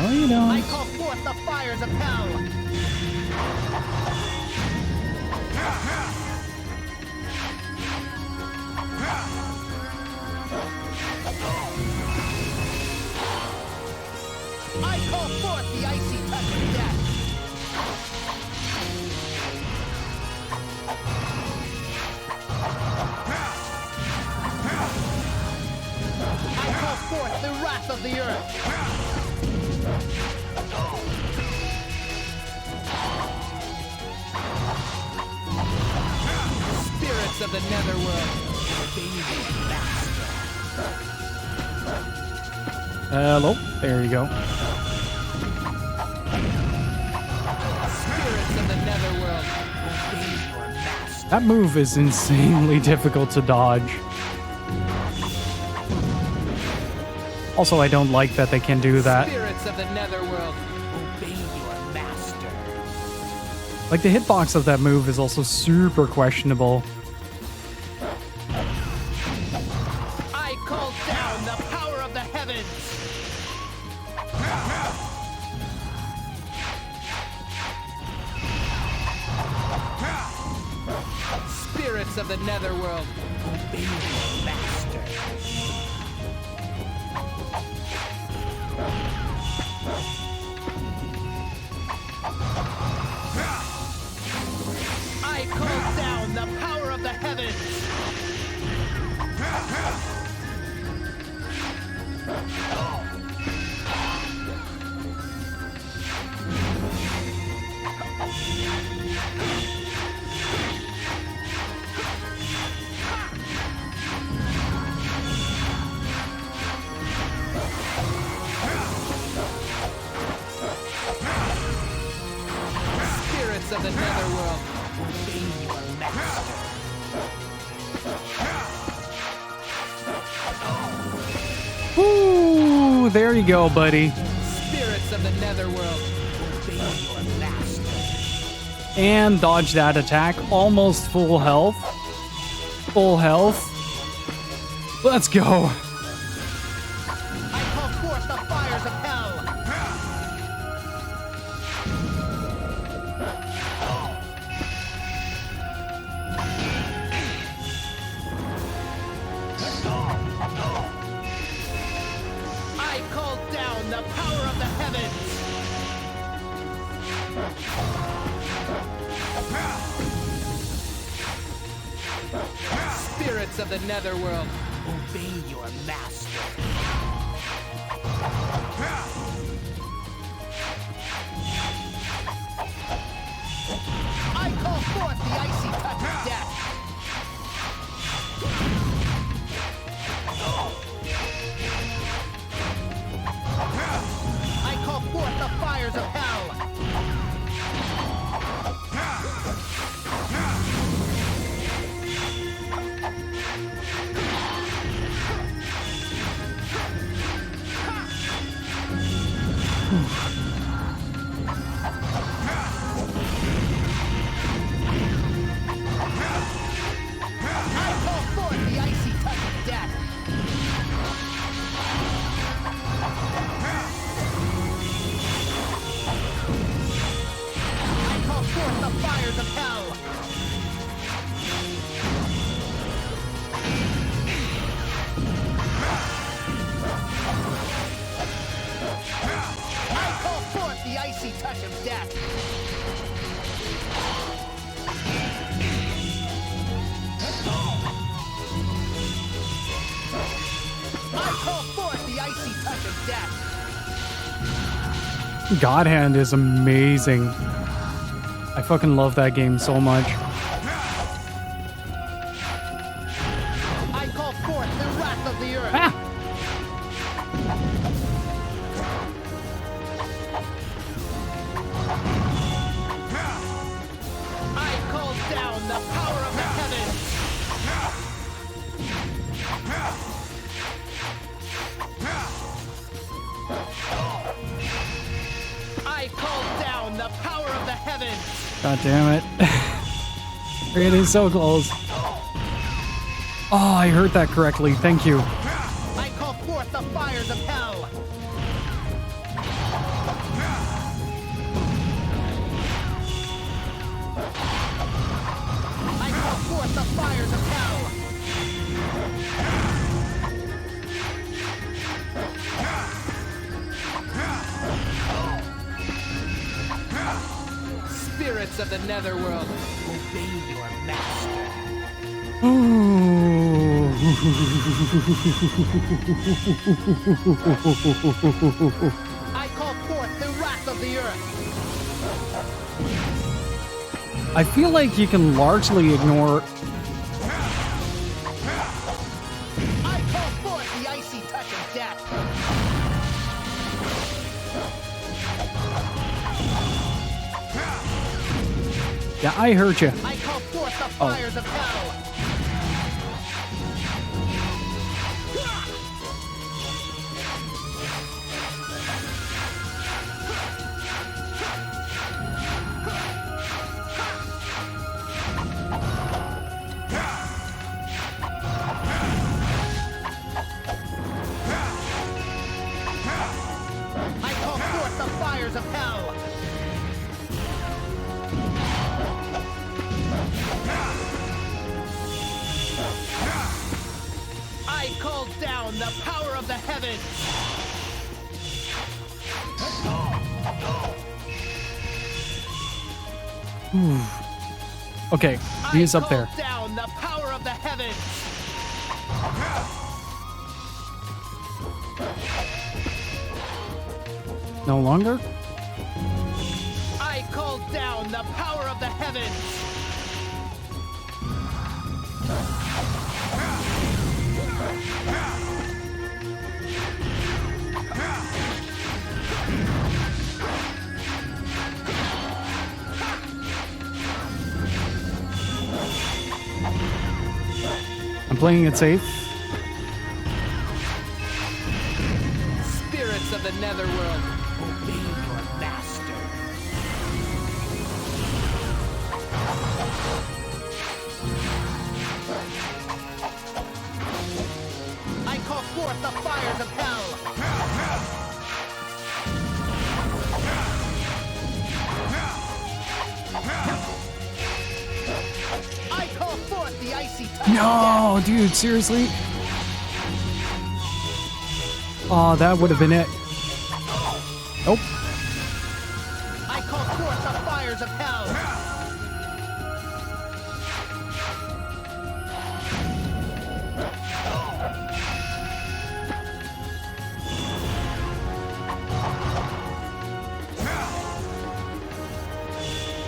Oh, you know. I call forth the fires of hell. forth the icy touch of death. I call forth the wrath of the earth. Spirits of the netherworld, obey your master. Hello. There you go. Spirits of the netherworld, obey your master. That move is insanely difficult to dodge. Also, I don't like that they can do that. Spirits of the netherworld, obey your master. Like, the hitbox of that move is also super questionable. I call down the power of the heavens. Spirits of the netherworld, obey your master. I call down the power of the heavens. Spirits of the netherworld, obey your master. Ooh, there you go, buddy. Spirits of the netherworld, obey your master. And dodge that attack. Almost full health. Full health. Let's go. I call forth the fires of hell. I call down the power of the heavens. Spirits of the netherworld, obey your master. I call forth the icy touch of death. I call forth the fires of hell. I call forth the icy touch of death. I call forth the fires of hell. I call forth the icy touch of death. I call forth the icy touch of death. God Hand is amazing. I fucking love that game so much. I call forth the wrath of the earth. Ah! I call down the power of the heavens. I call down the power of the heavens. God damn it. We're getting so close. Oh, I heard that correctly. Thank you. I call forth the fires of hell. I call forth the fires of hell. of the netherworld, obey your master. I call forth the wrath of the earth. I feel like you can largely ignore. I call forth the icy touch of death. Yeah, I heard you. I call forth the fires of hell. I call forth the fires of hell. I call down the power of the heavens. Okay, he's up there. I call down the power of the heavens. No longer? I call down the power of the heavens. I'm playing it safe. Spirits of the netherworld, obey your master. I call forth the fires of hell. I call forth the icy touch. No, dude, seriously? Oh, that would have been it. Nope. I call forth the fires of hell.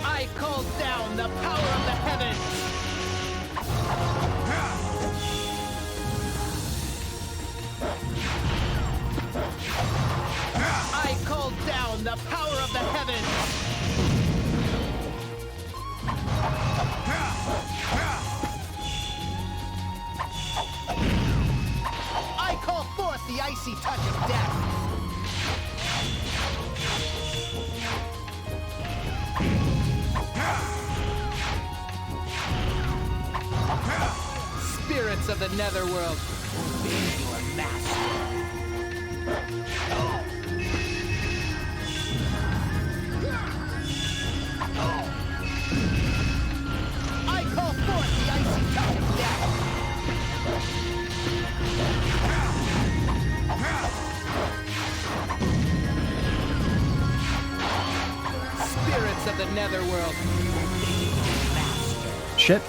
I call down the power of the heavens. I call down the power of the heavens. I call forth the icy touch of death. Spirits of the netherworld, obey your master. I call forth the icy touch of death. Spirits of the netherworld, obey your master. Shit.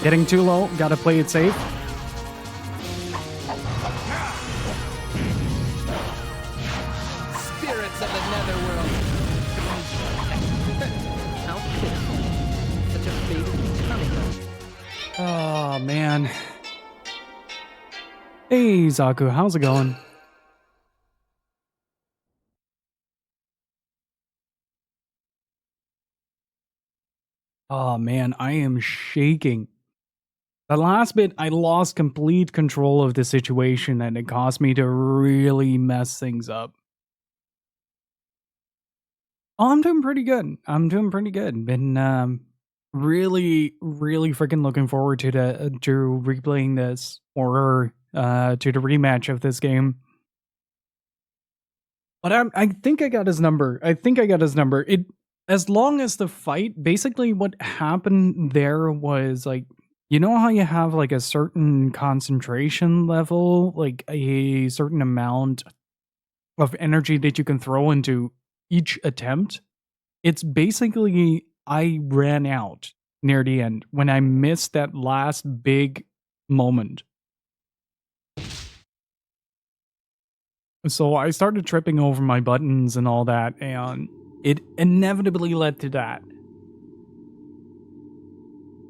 Getting too low. Gotta play it safe. Spirits of the netherworld. How pitiful. Such a fate is coming. Oh, man. Hey, Zaku, how's it going? Oh, man, I am shaking. The last bit, I lost complete control of the situation and it caused me to really mess things up. Oh, I'm doing pretty good. Been really, really freaking looking forward to replaying this or to the rematch of this game. But I think I got his number. It, as long as the fight, basically what happened there was like, you know how you have like a certain concentration level, like a certain amount of energy that you can throw into each attempt? It's basically I ran out near the end when I missed that last big moment. So I started tripping over my buttons and all that, and it inevitably led to that.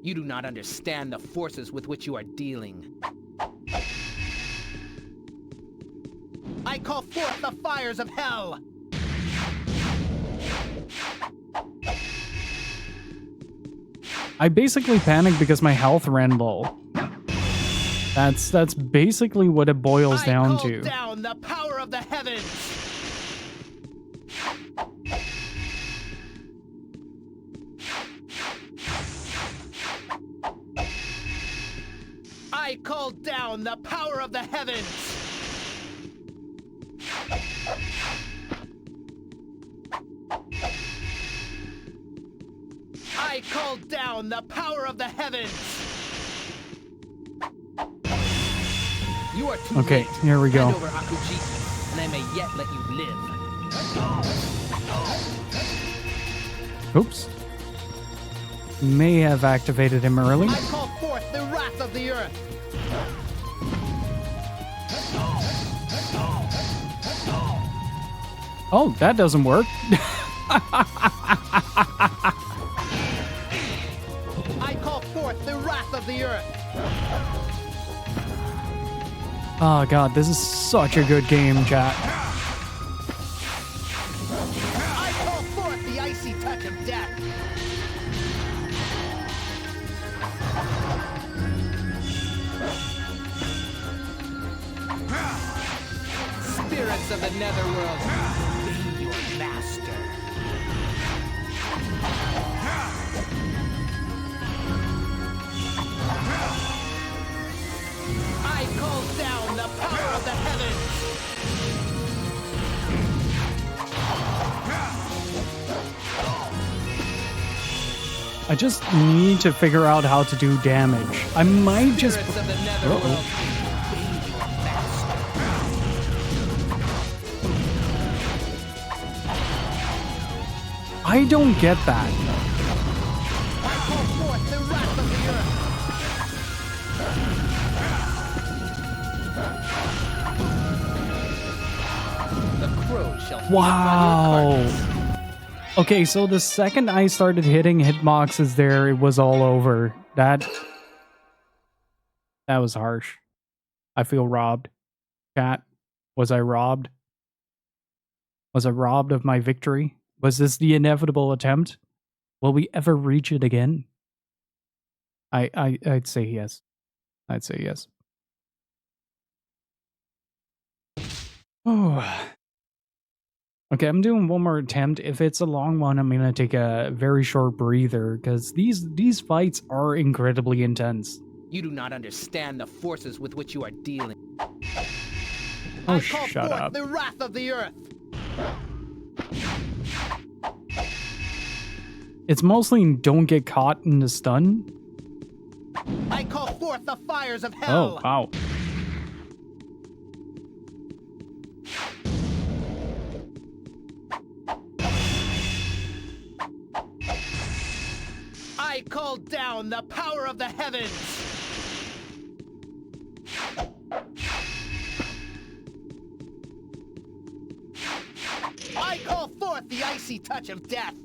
You do not understand the forces with which you are dealing. I call forth the fires of hell! I basically panicked because my health ran low. That's basically what it boils down to. Down the power of the heavens! I call down the power of the heavens! I call down the power of the heavens! You are too okay, late. Here we go. Hand over Akujiki, and I may yet let you live. Oops. May have activated him early. I call forth the wrath of the earth. Oh, that doesn't work. I call forth the wrath of the earth. Oh god, this is such a good game, chat. I call forth the icy touch of death. Spirits of the netherworld, obey your master. I call down the power of the heavens. I just need to figure out how to do damage. I might just... Spirits of the netherworld, obey your master. I don't get that. I call forth the wrath of the earth. The crow shall feed upon your carcass. Wow. Okay, so the second I started hitting hitboxes there, it was all over. That was harsh. I feel robbed. Chat, was I robbed? Was I robbed of my victory? Was this the inevitable attempt? Will we ever reach it again? I'd say yes. I'd say yes. Oh. Okay, I'm doing one more attempt. If it's a long one, I'm gonna take a very short breather because these fights are incredibly intense. You do not understand the forces with which you are dealing. Oh, I call shut forth up. the wrath of the earth. It's mostly don't get caught in the stun. I call forth the fires of hell. Oh, wow. I call down the power of the heavens. I call forth the icy touch of death.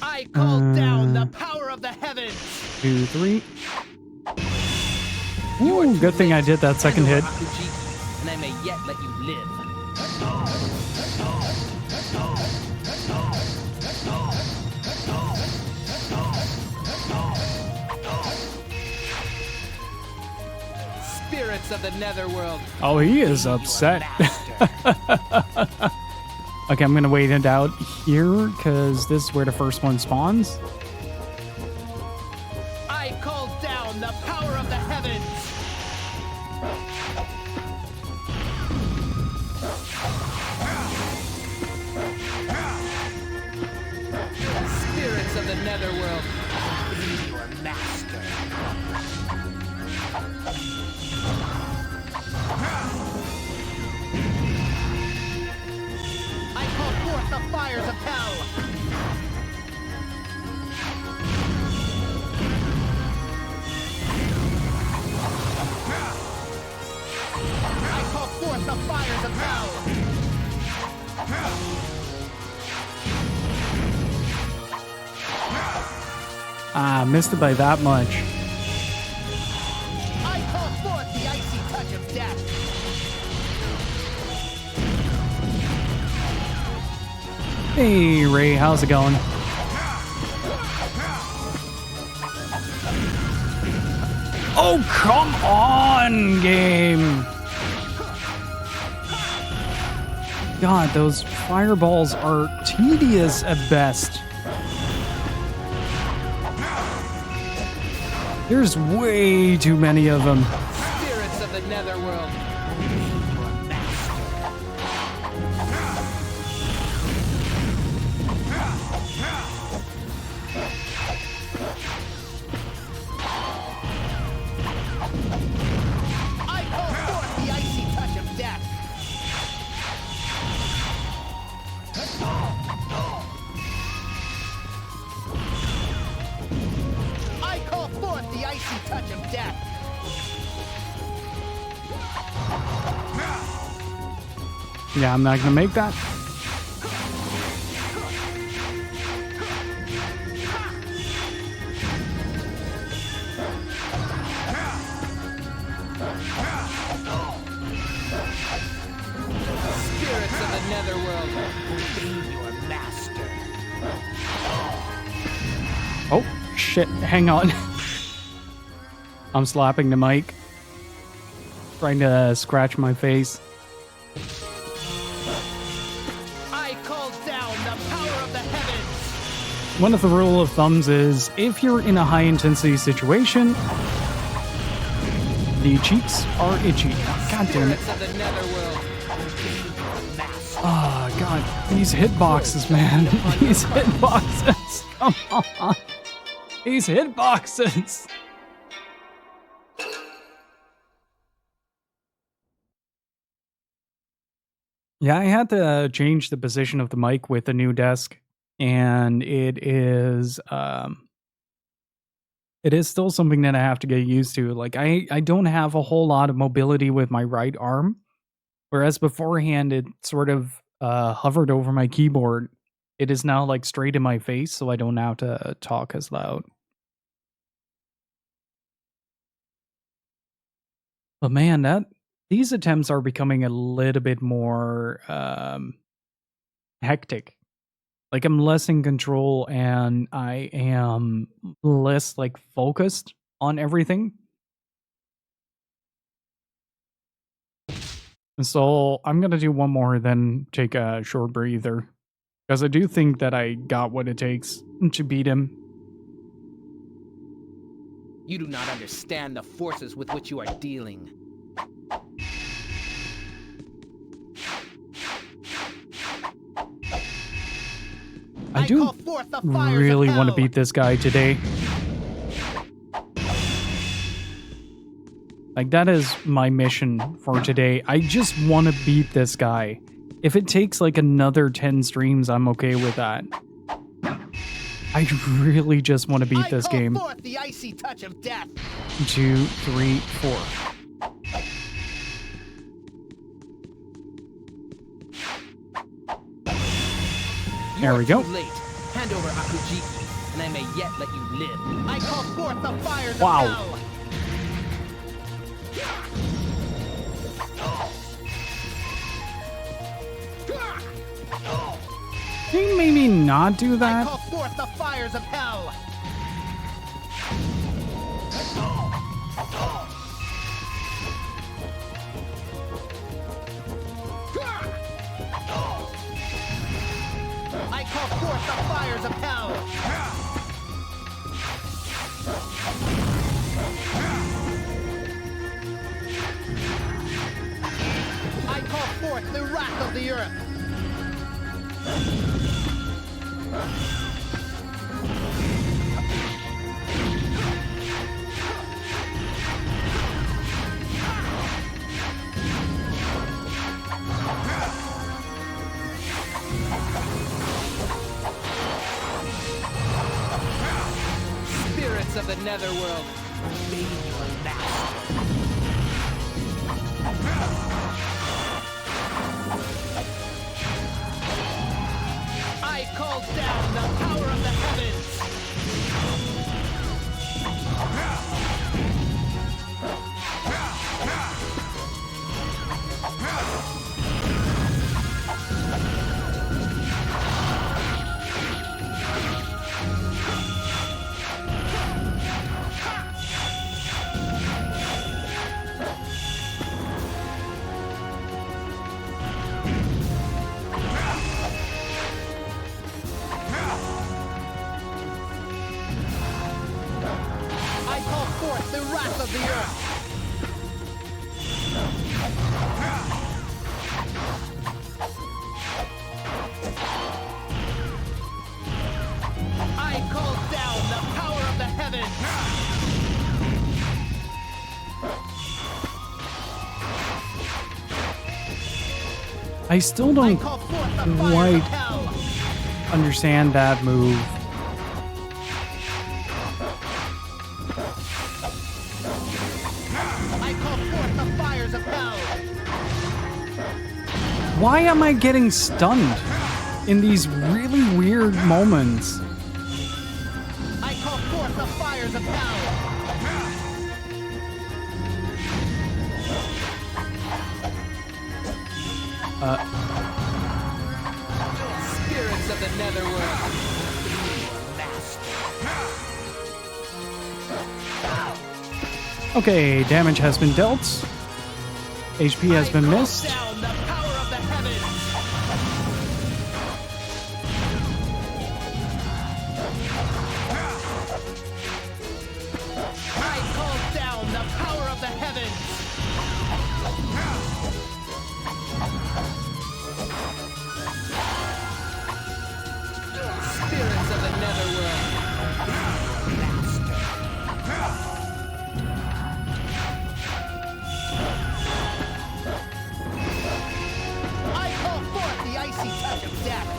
I call down the power of the heavens. 2, 3. Ooh, good thing I did that second hit. Akujiki, and I may yet let you live. Spirits of the netherworld. Oh, he is upset. Okay, I'm gonna wait it out here because this is where the first one spawns. I call down the power of the heavens. Spirits of the netherworld, obey your master. fires of hell! I call forth the fires of hell! Ah, missed it by that much. I call forth the icy touch of death! Hey, Ray, how's it going? Oh, come on, game! God, those fireballs are tedious at best. There's way too many of them. Spirits of the netherworld! I call forth the icy touch of death! I call forth the icy touch of death! Yeah, I'm not gonna make that. Spirits of the netherworld, obey your master. Oh, shit, hang on. I'm slapping the mic. Trying to scratch my face. I call down the power of the heavens! One of the rule of thumbs is if you're in a high intensity situation, the cheeks are itchy. God damn it. Spirits of the netherworld, obey your master. Oh, God. These hitboxes, man. These hitboxes. Come on. These hitboxes. Yeah, I had to change the position of the mic with the new desk, and it is still something that I have to get used to. Like I don't have a whole lot of mobility with my right arm, whereas beforehand it sort of hovered over my keyboard. It is now like straight in my face, so I don't have to talk as loud. But man, these attempts are becoming a little bit more hectic. Like I'm less in control and I am less like focused on everything. And so I'm gonna do one more, then take a short breather. Because I do think that I got what it takes to beat him. You do not understand the forces with which you are dealing. I do call forth the fires of really want to hell. beat this guy today. Like, that is my mission for today. I just want to beat this guy. If it takes like another 10 streams, I'm okay with that. I really just want to beat this game. I call forth the icy touch of death. 2, 3, 4. There we go. Too late. Hand over Akujiki, and I may yet let you live. I call forth the fires Wow. of hell. Can you maybe not do I that? call forth the fires of hell. I call forth the fires of hell. I call forth the wrath of the earth. Spirits of the netherworld, invading your master. I call down the power of the heavens. I call forth the wrath of the earth. I call down the power of the heavens. I still I don't call forth the fires quite of hell. understand that move. I call forth the fires of hell. Why am I getting stunned in these really weird moments? I call forth the fires of hell. Spirits of the netherworld, master. Okay, damage has been dealt. HP has been call missed. down the power of the heavens. I call down the power of the heavens. Spirits of the netherworld, master. I call forth the icy touch of death.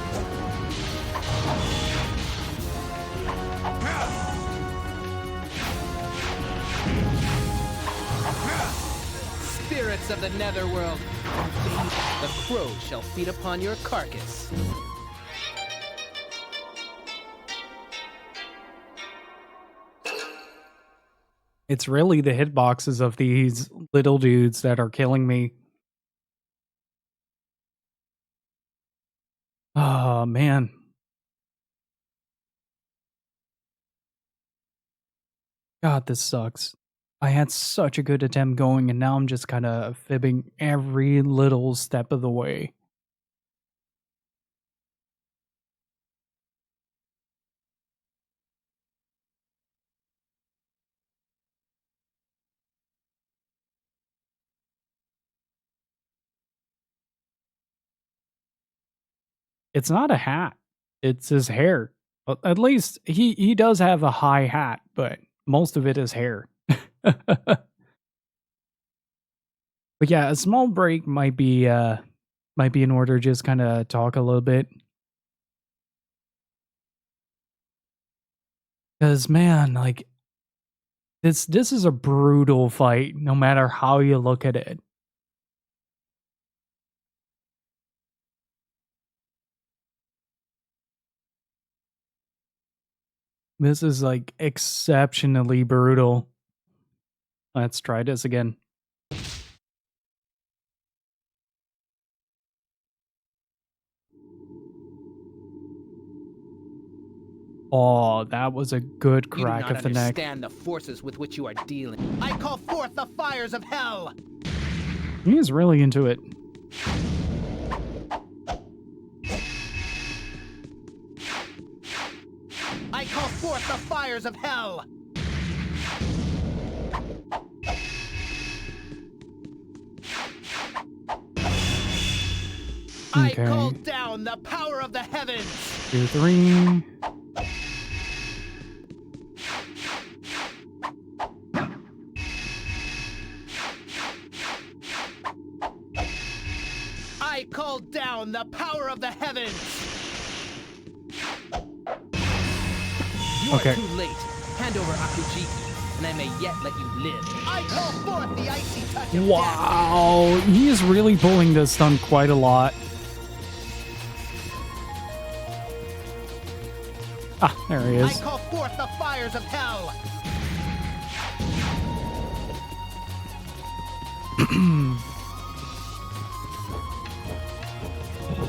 Spirits of the netherworld, the crow shall feed upon your carcass. It's really the hitboxes of these little dudes that are killing me. Oh, man. God, this sucks. I had such a good attempt going, and now I'm just kind of fibbing every little step of the way. It's not a hat. It's his hair. At least he does have a high hat, but most of it is hair. But yeah, a small break might be in order. Just kind of talk a little bit, because man, like this is a brutal fight, no matter how you look at it. This is like exceptionally brutal. Let's try this again. Oh, that was a good You do crack not of the neck. understand the forces with which you are dealing. I call forth the fires of hell. He's really into it. I call forth the fires of hell. I Okay. call down the power of the heavens. 2, 3. I call down the power of the heavens. You Okay. are too late. Hand over Akujiki, and I may yet let you live. I call forth the icy touch of Wow, he is really pulling this stunt quite a lot. Ah, there he death. is. I call forth the fires of hell.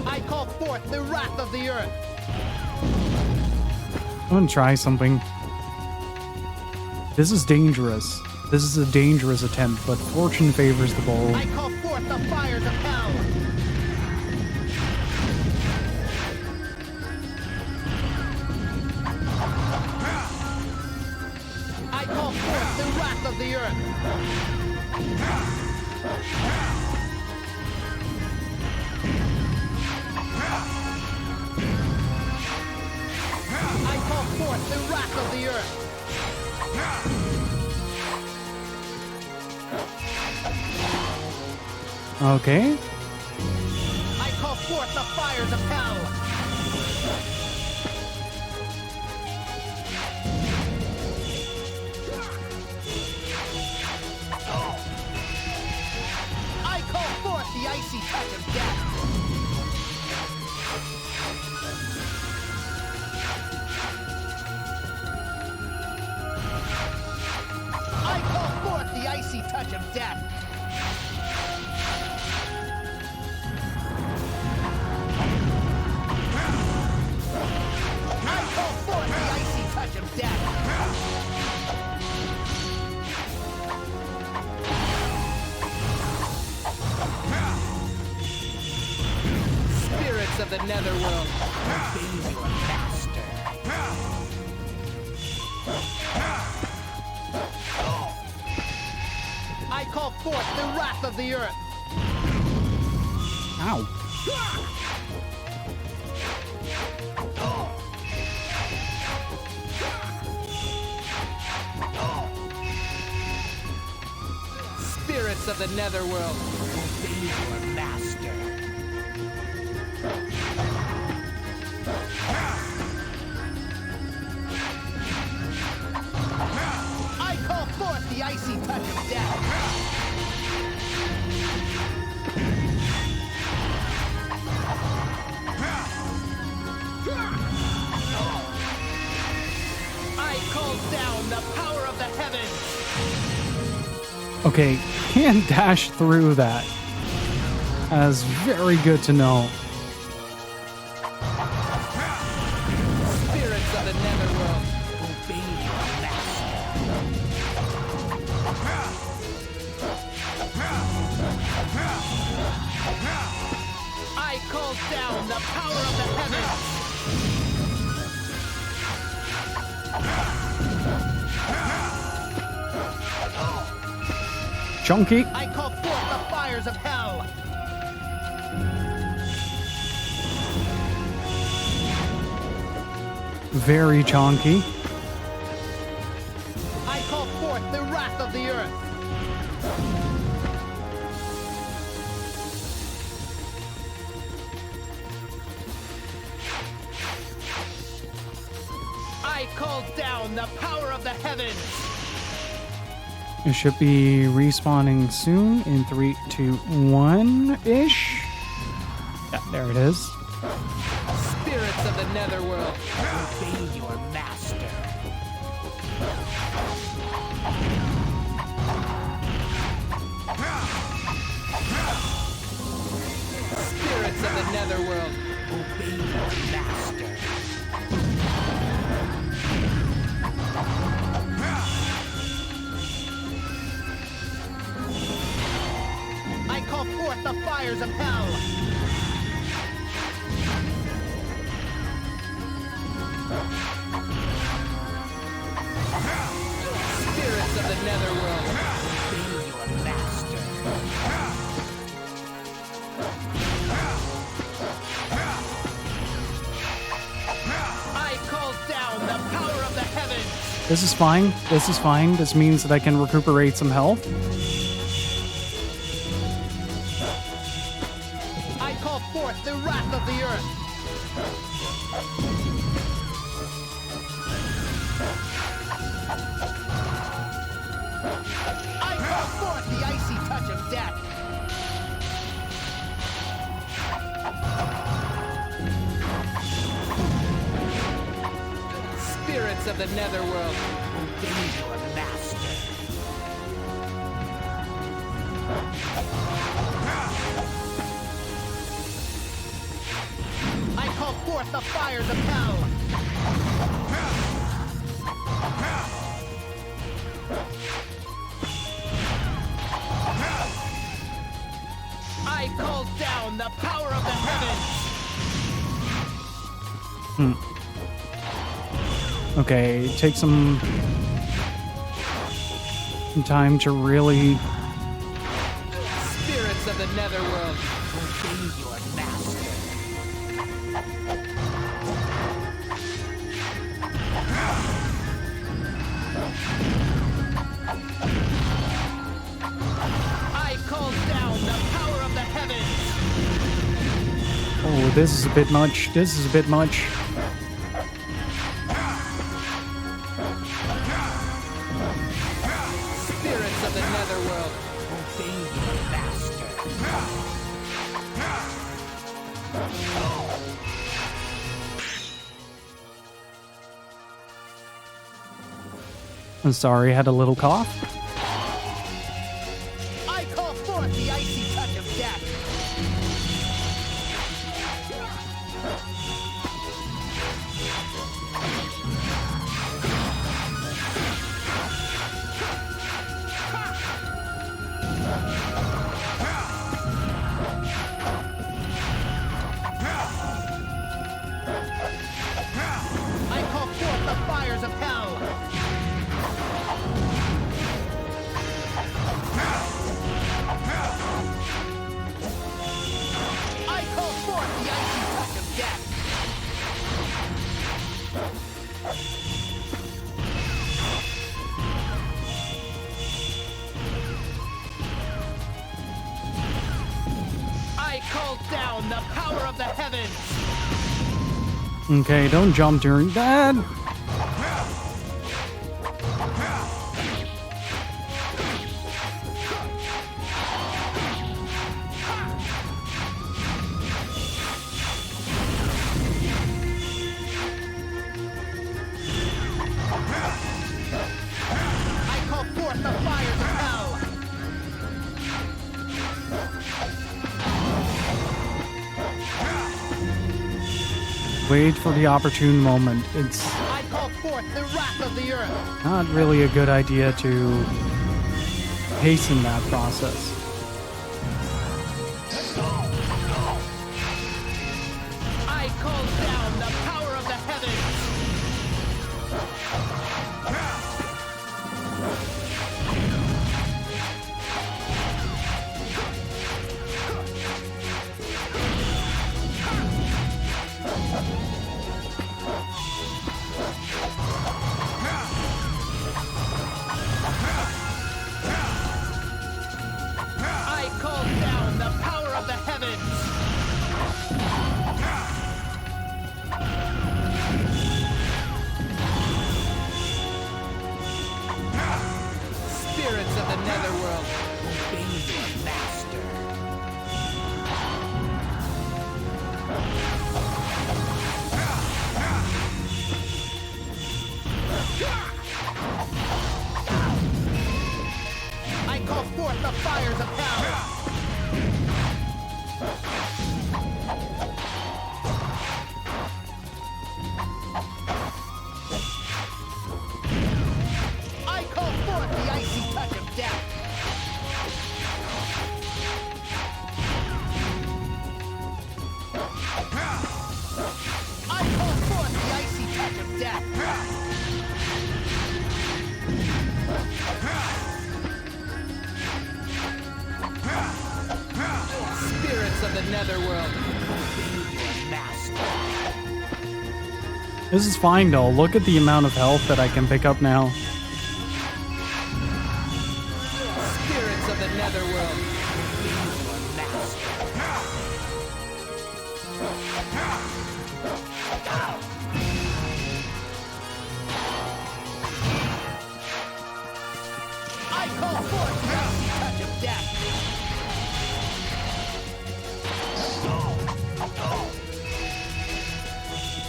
I call forth the wrath of the earth. I'm gonna try something. This is dangerous. This is a dangerous attempt, but fortune favors the bold. I call forth the fires of hell. I call forth the wrath of the earth. I call forth the wrath of the earth. Okay. I call forth the fires of hell. I call forth the icy touch of death. I call forth the icy touch of death. I call forth the icy touch of death. Spirits of the netherworld, obey your master. I call forth the wrath of the earth. Ow. Spirits of the netherworld, obey your master. I call forth the icy touch of death. I call down the power of the heavens. Okay, can't dash through that. That's very good to know. Spirits of the netherworld, obey your master. I call down the power of the heavens. Chunky. I call forth the fires of hell. Very chunky. I call forth the wrath of the earth. I call down the power of the heavens. It should be respawning soon in 3, 2, 1-ish. Yeah, there it is. Spirits of the netherworld, obey your master. Spirits of the netherworld, obey your master. I call forth the fires of hell. Spirits of the netherworld, obey your master. I call down the power of the heavens. This is fine. This is fine. This means that I can recuperate some health. I call forth the wrath of the earth. I call forth the icy touch of death. Spirits of the netherworld, obey your master. I call forth the fires of hell. I call down the power of the heavens. Okay, take some time to really... Spirits of the netherworld, obey your master. I call down the power of the heavens. Oh, this is a bit much. This is a bit much. Spirits of the netherworld, obey your master. I'm sorry, I had a little cough. I call forth the icy touch of death. I call forth the fires of hell. I call forth the icy touch of death. I call down the power of the heavens. Okay, don't jump during that. I call forth the fires of hell. Wait for the opportune moment. It's I call forth the wrath of the earth. not really a good idea to hasten that process. I call down the power of the heavens. I call down the power of the heavens. Spirits of the netherworld, obey your master. I call forth the fires of hell. I call forth the icy touch of death. I call forth the icy touch of death. Spirits of the netherworld, obey your master. This is fine though. Look at the amount of health that I can pick up now. Spirits of the netherworld, obey your master.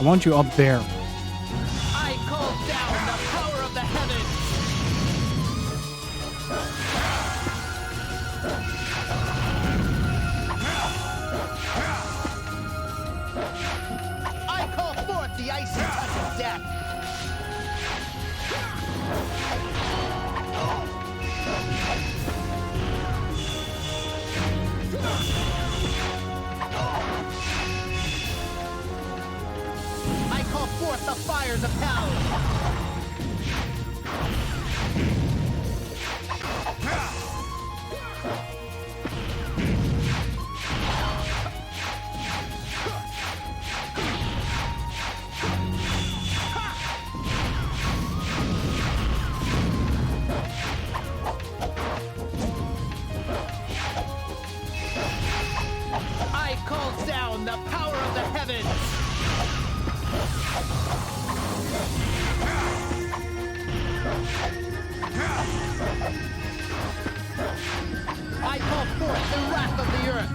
I want you up there. I call down the power of the heavens! I call forth the icy touch of death! I call forth the fires of hell! I call down the power of the heavens! I call forth the wrath of the earth!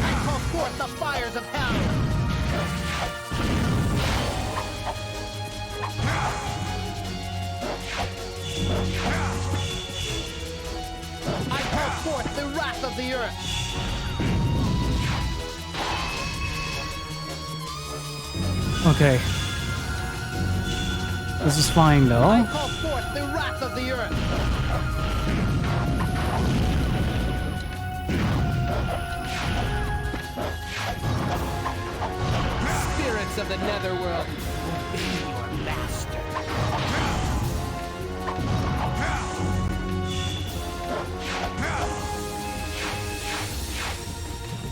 I call forth the fires of hell! I call forth the wrath of the earth! Okay. This is fine I though. call forth the wrath of the earth! Spirits of the netherworld, obey your master!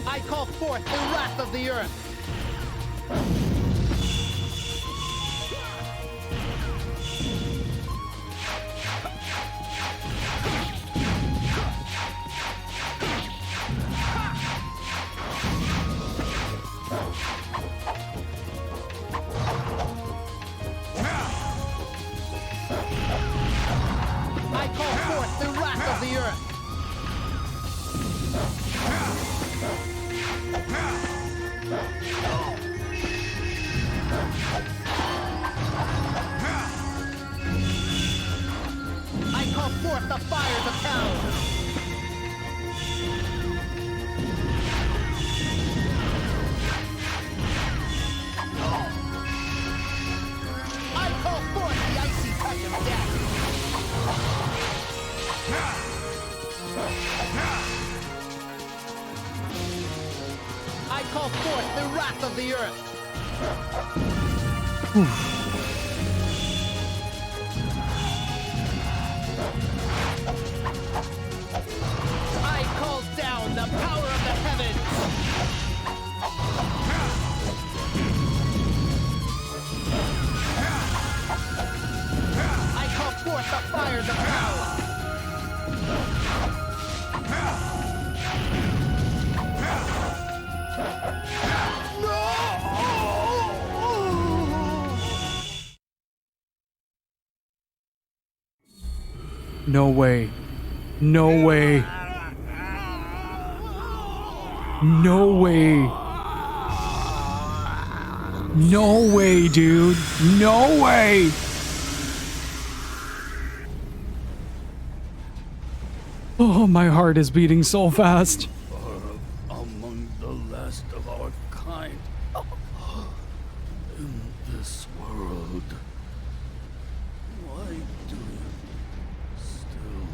I call forth the wrath of the earth! I call forth the wrath of the earth! I call forth the fires of hell! I call forth the icy touch of death! I call forth the wrath of the earth! I call down the power of the heavens! I call forth the fires of hell! No way. No way. No way. No way, dude. No way. Oh, my heart is beating so fast. Among the last of our kind in this world. Why do you still?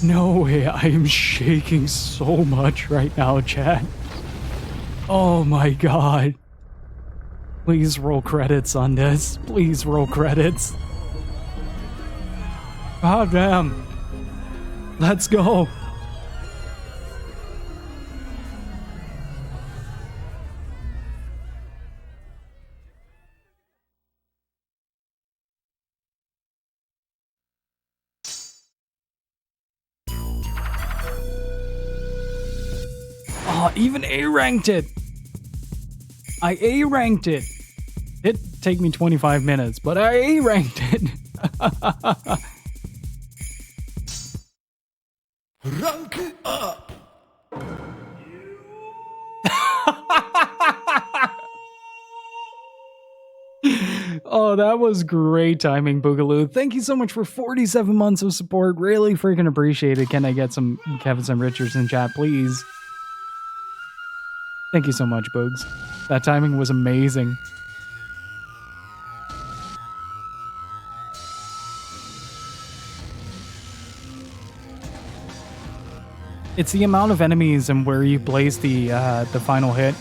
No way, I am shaking so much right now, chat. Oh my god. Please roll credits on this. Please roll credits. God damn. Let's go. Even A-ranked it. I A-ranked it. It take me 25 minutes, but I A-ranked it. Rank up! Oh, that was great timing, Boogaloo. Thank you so much for 47 months of support. Really freaking appreciate it. Can I get some Kevin some Richards in chat, please? Thank you so much, Boogs. That timing was amazing. It's the amount of enemies and where you place the final hit.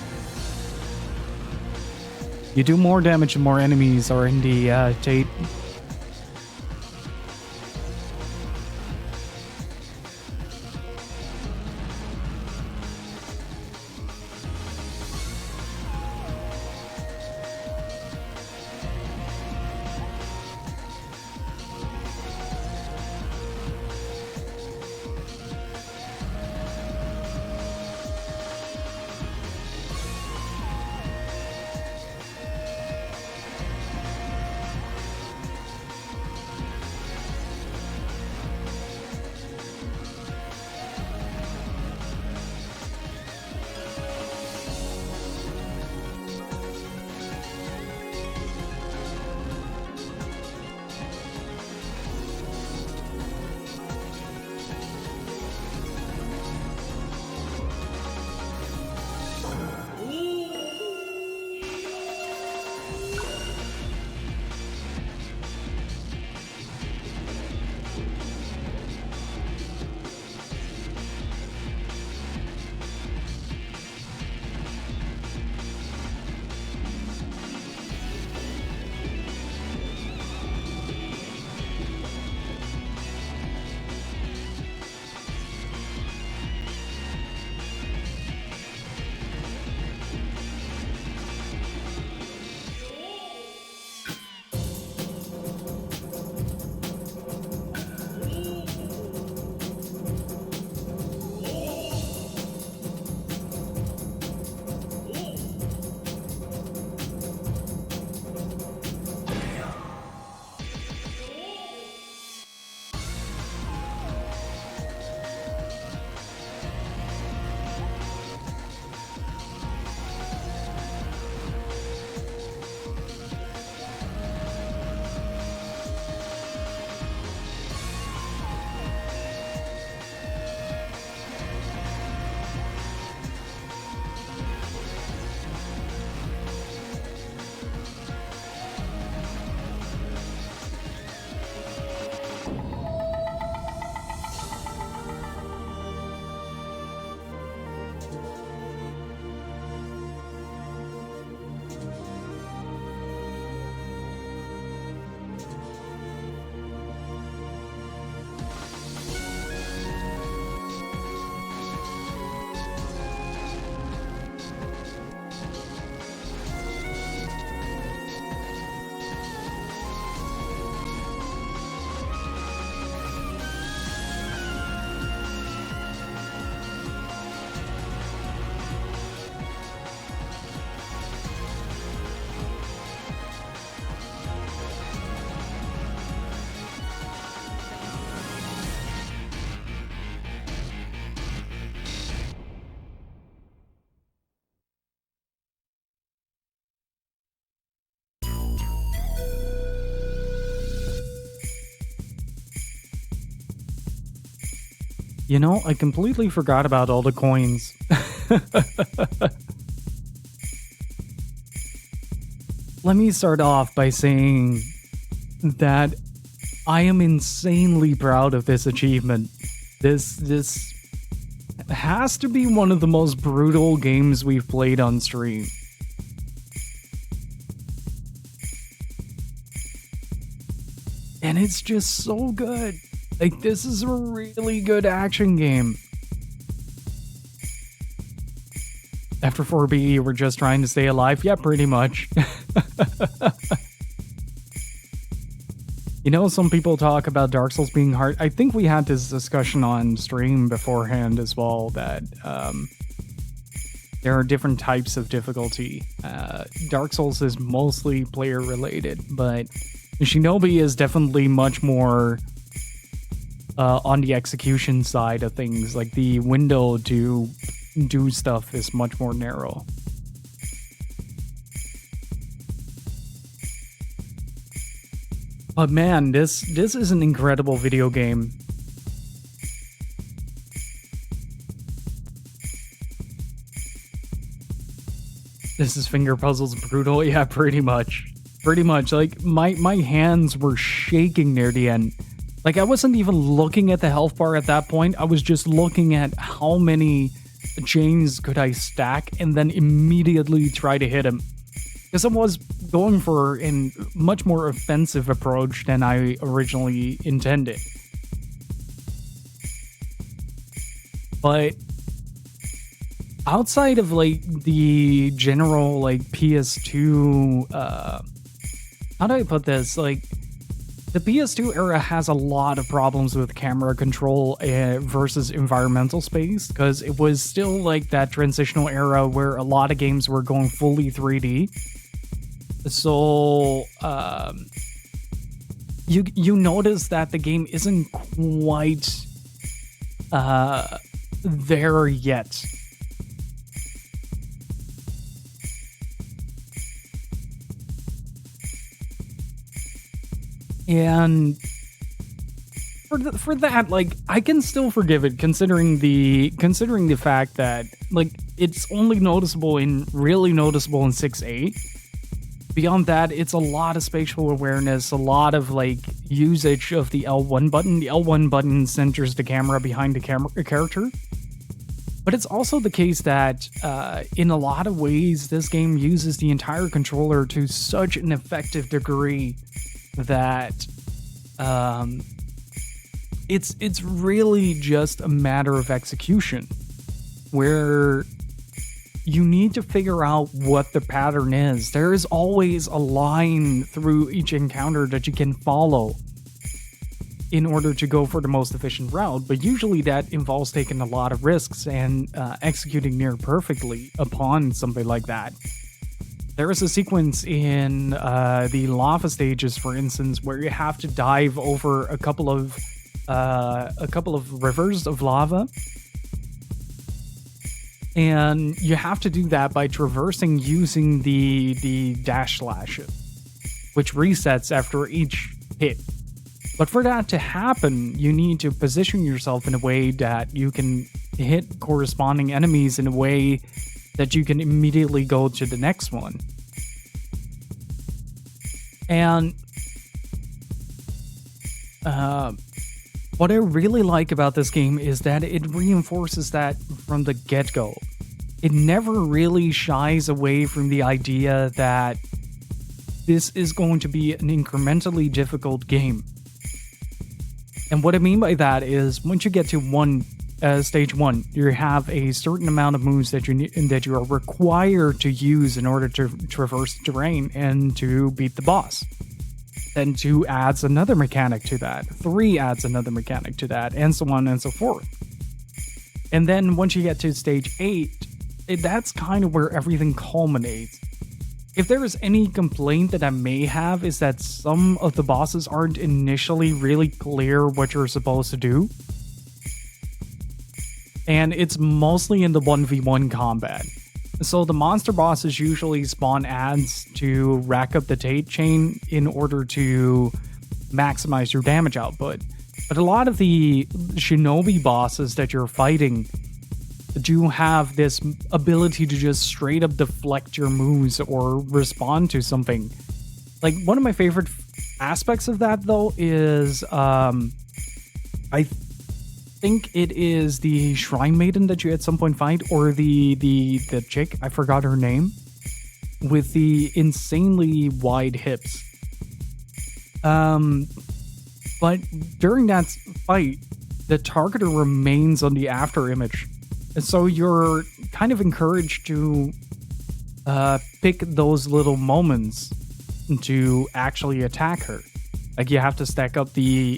You do more damage the more enemies are in the Tate. You know, I completely forgot about all the coins. Let me start off by saying that I am insanely proud of this achievement. This has to be one of the most brutal games we've played on stream. And it's just so good. Like, this is a really good action game. After 4B, we're just trying to stay alive. Yeah, pretty much. You know, some people talk about Dark Souls being hard. I think we had this discussion on stream beforehand as well, that there are different types of difficulty. Dark Souls is mostly player related, but Shinobi is definitely much more on the execution side of things. Like the window to do stuff is much more narrow. But man, this is an incredible video game. This is finger puzzles brutal. Yeah, pretty much. Pretty much. Like my hands were shaking near the end. Like I wasn't even looking at the health bar at that point. I was just looking at how many chains could I stack and then immediately try to hit him. Because I was going for a much more offensive approach than I originally intended. But outside of like the general like PS2, how do I put this? Like the PS2 era has a lot of problems with camera control versus environmental space, because it was still like that transitional era where a lot of games were going fully 3D. So you notice that the game isn't quite there yet. And for that, like, I can still forgive it, considering the fact that like it's only really noticeable in 6.8. Beyond that, it's a lot of spatial awareness, a lot of like usage of the L1 button. The L1 button centers the camera behind the character. But it's also the case that in a lot of ways, this game uses the entire controller to such an effective degree that it's really just a matter of execution, where you need to figure out what the pattern is. There is always a line through each encounter that you can follow in order to go for the most efficient route, but usually that involves taking a lot of risks and executing near perfectly upon something like that. There is a sequence in the lava stages, for instance, where you have to dive over a couple of rivers of lava, and you have to do that by traversing using the dash slash, which resets after each hit. But for that to happen, you need to position yourself in a way that you can hit corresponding enemies in a way that you can immediately go to the next one. And what I really like about this game is that it reinforces that from the get-go. It never really shies away from the idea that this is going to be an incrementally difficult game. And what I mean by that is, once you get to stage 1, you have a certain amount of moves that you are required to use in order to traverse the terrain and to beat the boss. Then 2 adds another mechanic to that, 3 adds another mechanic to that, and so on and so forth. And then once you get to stage 8, that's kind of where everything culminates. If there is any complaint that I may have, is that some of the bosses aren't initially really clear what you're supposed to do. And it's mostly in the 1v1 combat. So the monster bosses usually spawn ads to rack up the Tate chain in order to maximize your damage output. But a lot of the Shinobi bosses that you're fighting do have this ability to just straight up deflect your moves or respond to something. Like, one of my favorite aspects of that, though, is I think it is the Shrine Maiden that you at some point fight, or the chick, I forgot her name, with the insanely wide hips. But during that fight, the targeter remains on the after image. And so you're kind of encouraged to pick those little moments to actually attack her. Like, you have to stack up the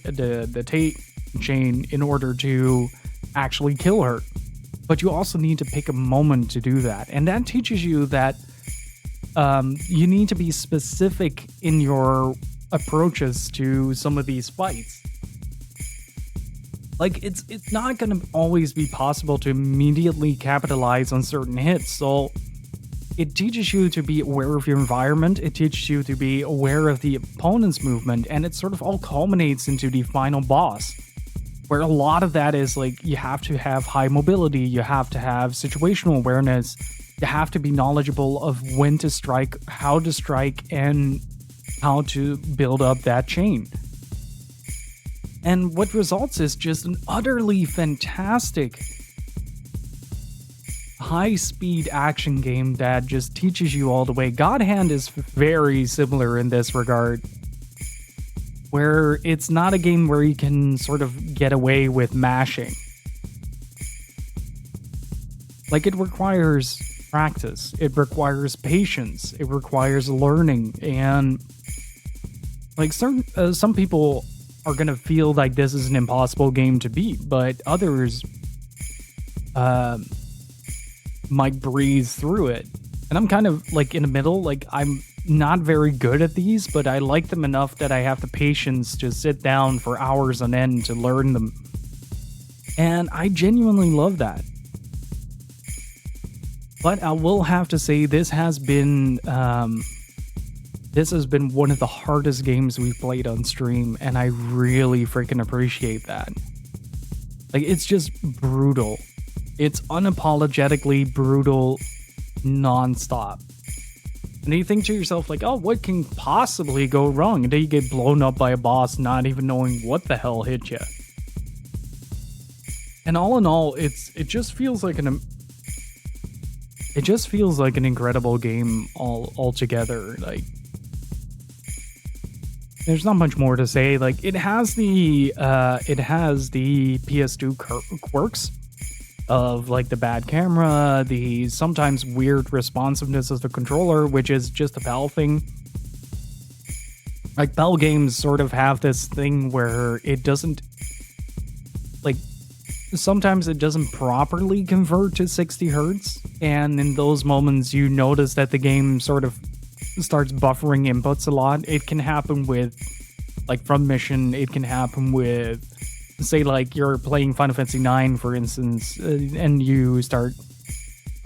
Tate chain in order to actually kill her. but you also need to pick a moment to do that. And that teaches you that you need to be specific in your approaches to some of these fights. Like, it's not going to always be possible to immediately capitalize on certain hits, so it teaches you to be aware of your environment, it teaches you to be aware of the opponent's movement, and it sort of all culminates into the final boss, where a lot of that is like, you have to have high mobility, you have to have situational awareness, you have to be knowledgeable of when to strike, how to strike, and how to build up that chain. And what results is just an utterly fantastic high-speed action game that just teaches you all the way. God Hand is very similar in this regard, where it's not a game where you can sort of get away with mashing. Like, it requires practice, it requires patience, it requires learning, and like some people are gonna feel like this is an impossible game to beat, but others might breeze through it. And I'm kind of like in the middle. Like, I'm not very good at these, but I like them enough that I have the patience to sit down for hours on end to learn them. And I genuinely love that. But I will have to say, this has been one of the hardest games we've played on stream, and I really freaking appreciate that. Like, it's just brutal. It's unapologetically brutal, non-stop. And you think to yourself, like, oh, what can possibly go wrong? And then you get blown up by a boss not even knowing what the hell hit you. And all in all, it just feels like an incredible game altogether. Like, there's not much more to say. Like, it has the PS2 quirks of like the bad camera, the sometimes weird responsiveness of the controller, which is just a PAL thing. Like, PAL games sort of have this thing where it doesn't, like, sometimes it doesn't properly convert to 60 hertz, and in those moments you notice that the game sort of starts buffering inputs a lot. It can happen with, like, Front Mission, it can happen with, say, like, you're playing Final Fantasy IX, for instance, and you start...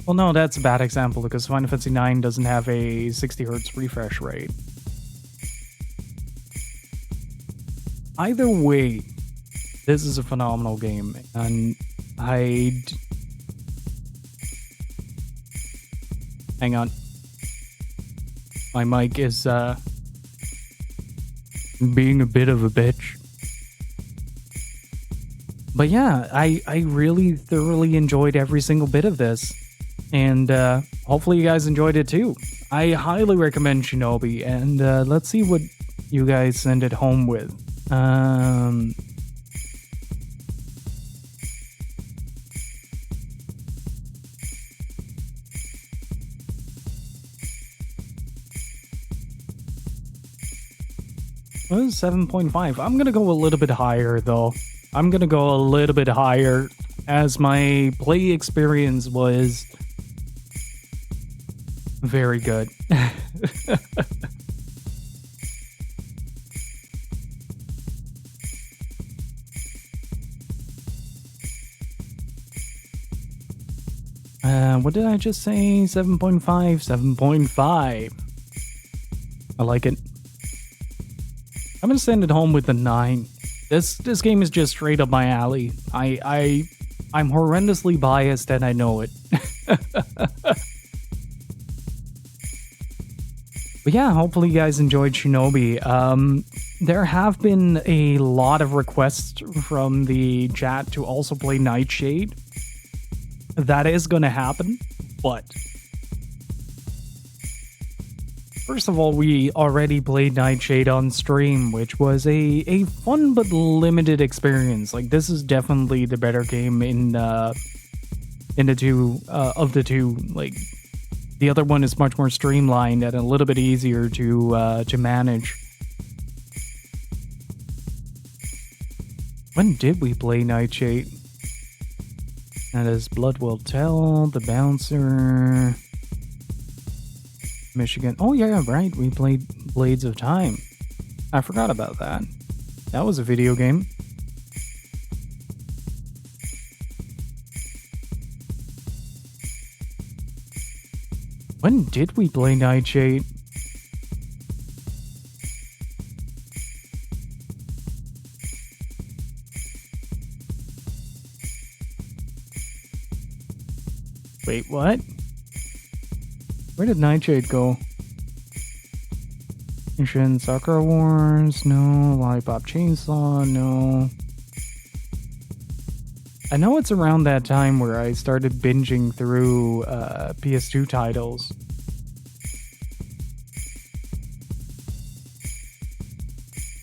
Well, no, that's a bad example, because Final Fantasy IX doesn't have a 60 hertz refresh rate. Either way, this is a phenomenal game, and hang on. My mic is, being a bit of a bitch. But yeah, I really thoroughly enjoyed every single bit of this, and hopefully you guys enjoyed it too. I highly recommend Shinobi, and let's see what you guys send it home with. Well, 7.5. I'm gonna go a little bit higher though. I'm gonna go a little bit higher, as my play experience was very good. What did I just say? 7.5? 7.5. I like it. I'm gonna send it home with a 9. This game is just straight up my alley. I'm horrendously biased and I know it. But yeah, hopefully you guys enjoyed Shinobi. There have been a lot of requests from the chat to also play Nightshade. That is gonna happen, but first of all, we already played Nightshade on stream, which was a fun but limited experience. Like, this is definitely the better game in the two of the two. Like, the other one is much more streamlined and a little bit easier to manage. When did we play Nightshade? That is Blood Will Tell, The Bouncer, Michigan. Oh yeah, right. We played Blades of Time. I forgot about that. That was a video game. When did we play Nightshade? Wait, what? Where did Nightshade go? Mission Sakura Wars, no. Lollipop Chainsaw, no. I know it's around that time where I started binging through PS2 titles.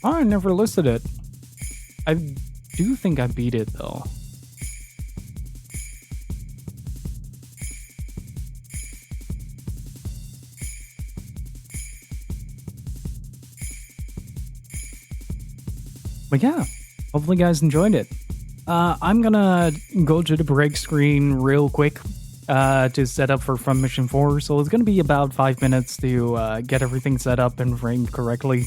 Oh, I never listed it. I do think I beat it though. But yeah, hopefully you guys enjoyed it. I'm gonna go to the break screen real quick to set up for Front Mission 4. So it's gonna be about 5 minutes to get everything set up and framed correctly,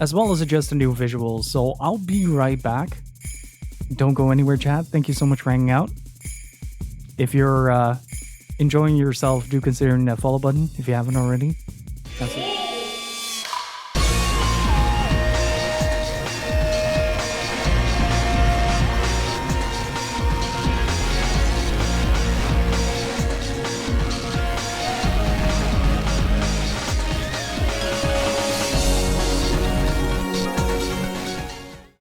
as well as adjust the new visuals. So I'll be right back. Don't go anywhere, chat. Thank you so much for hanging out. If you're enjoying yourself, do consider hitting that follow button if you haven't already.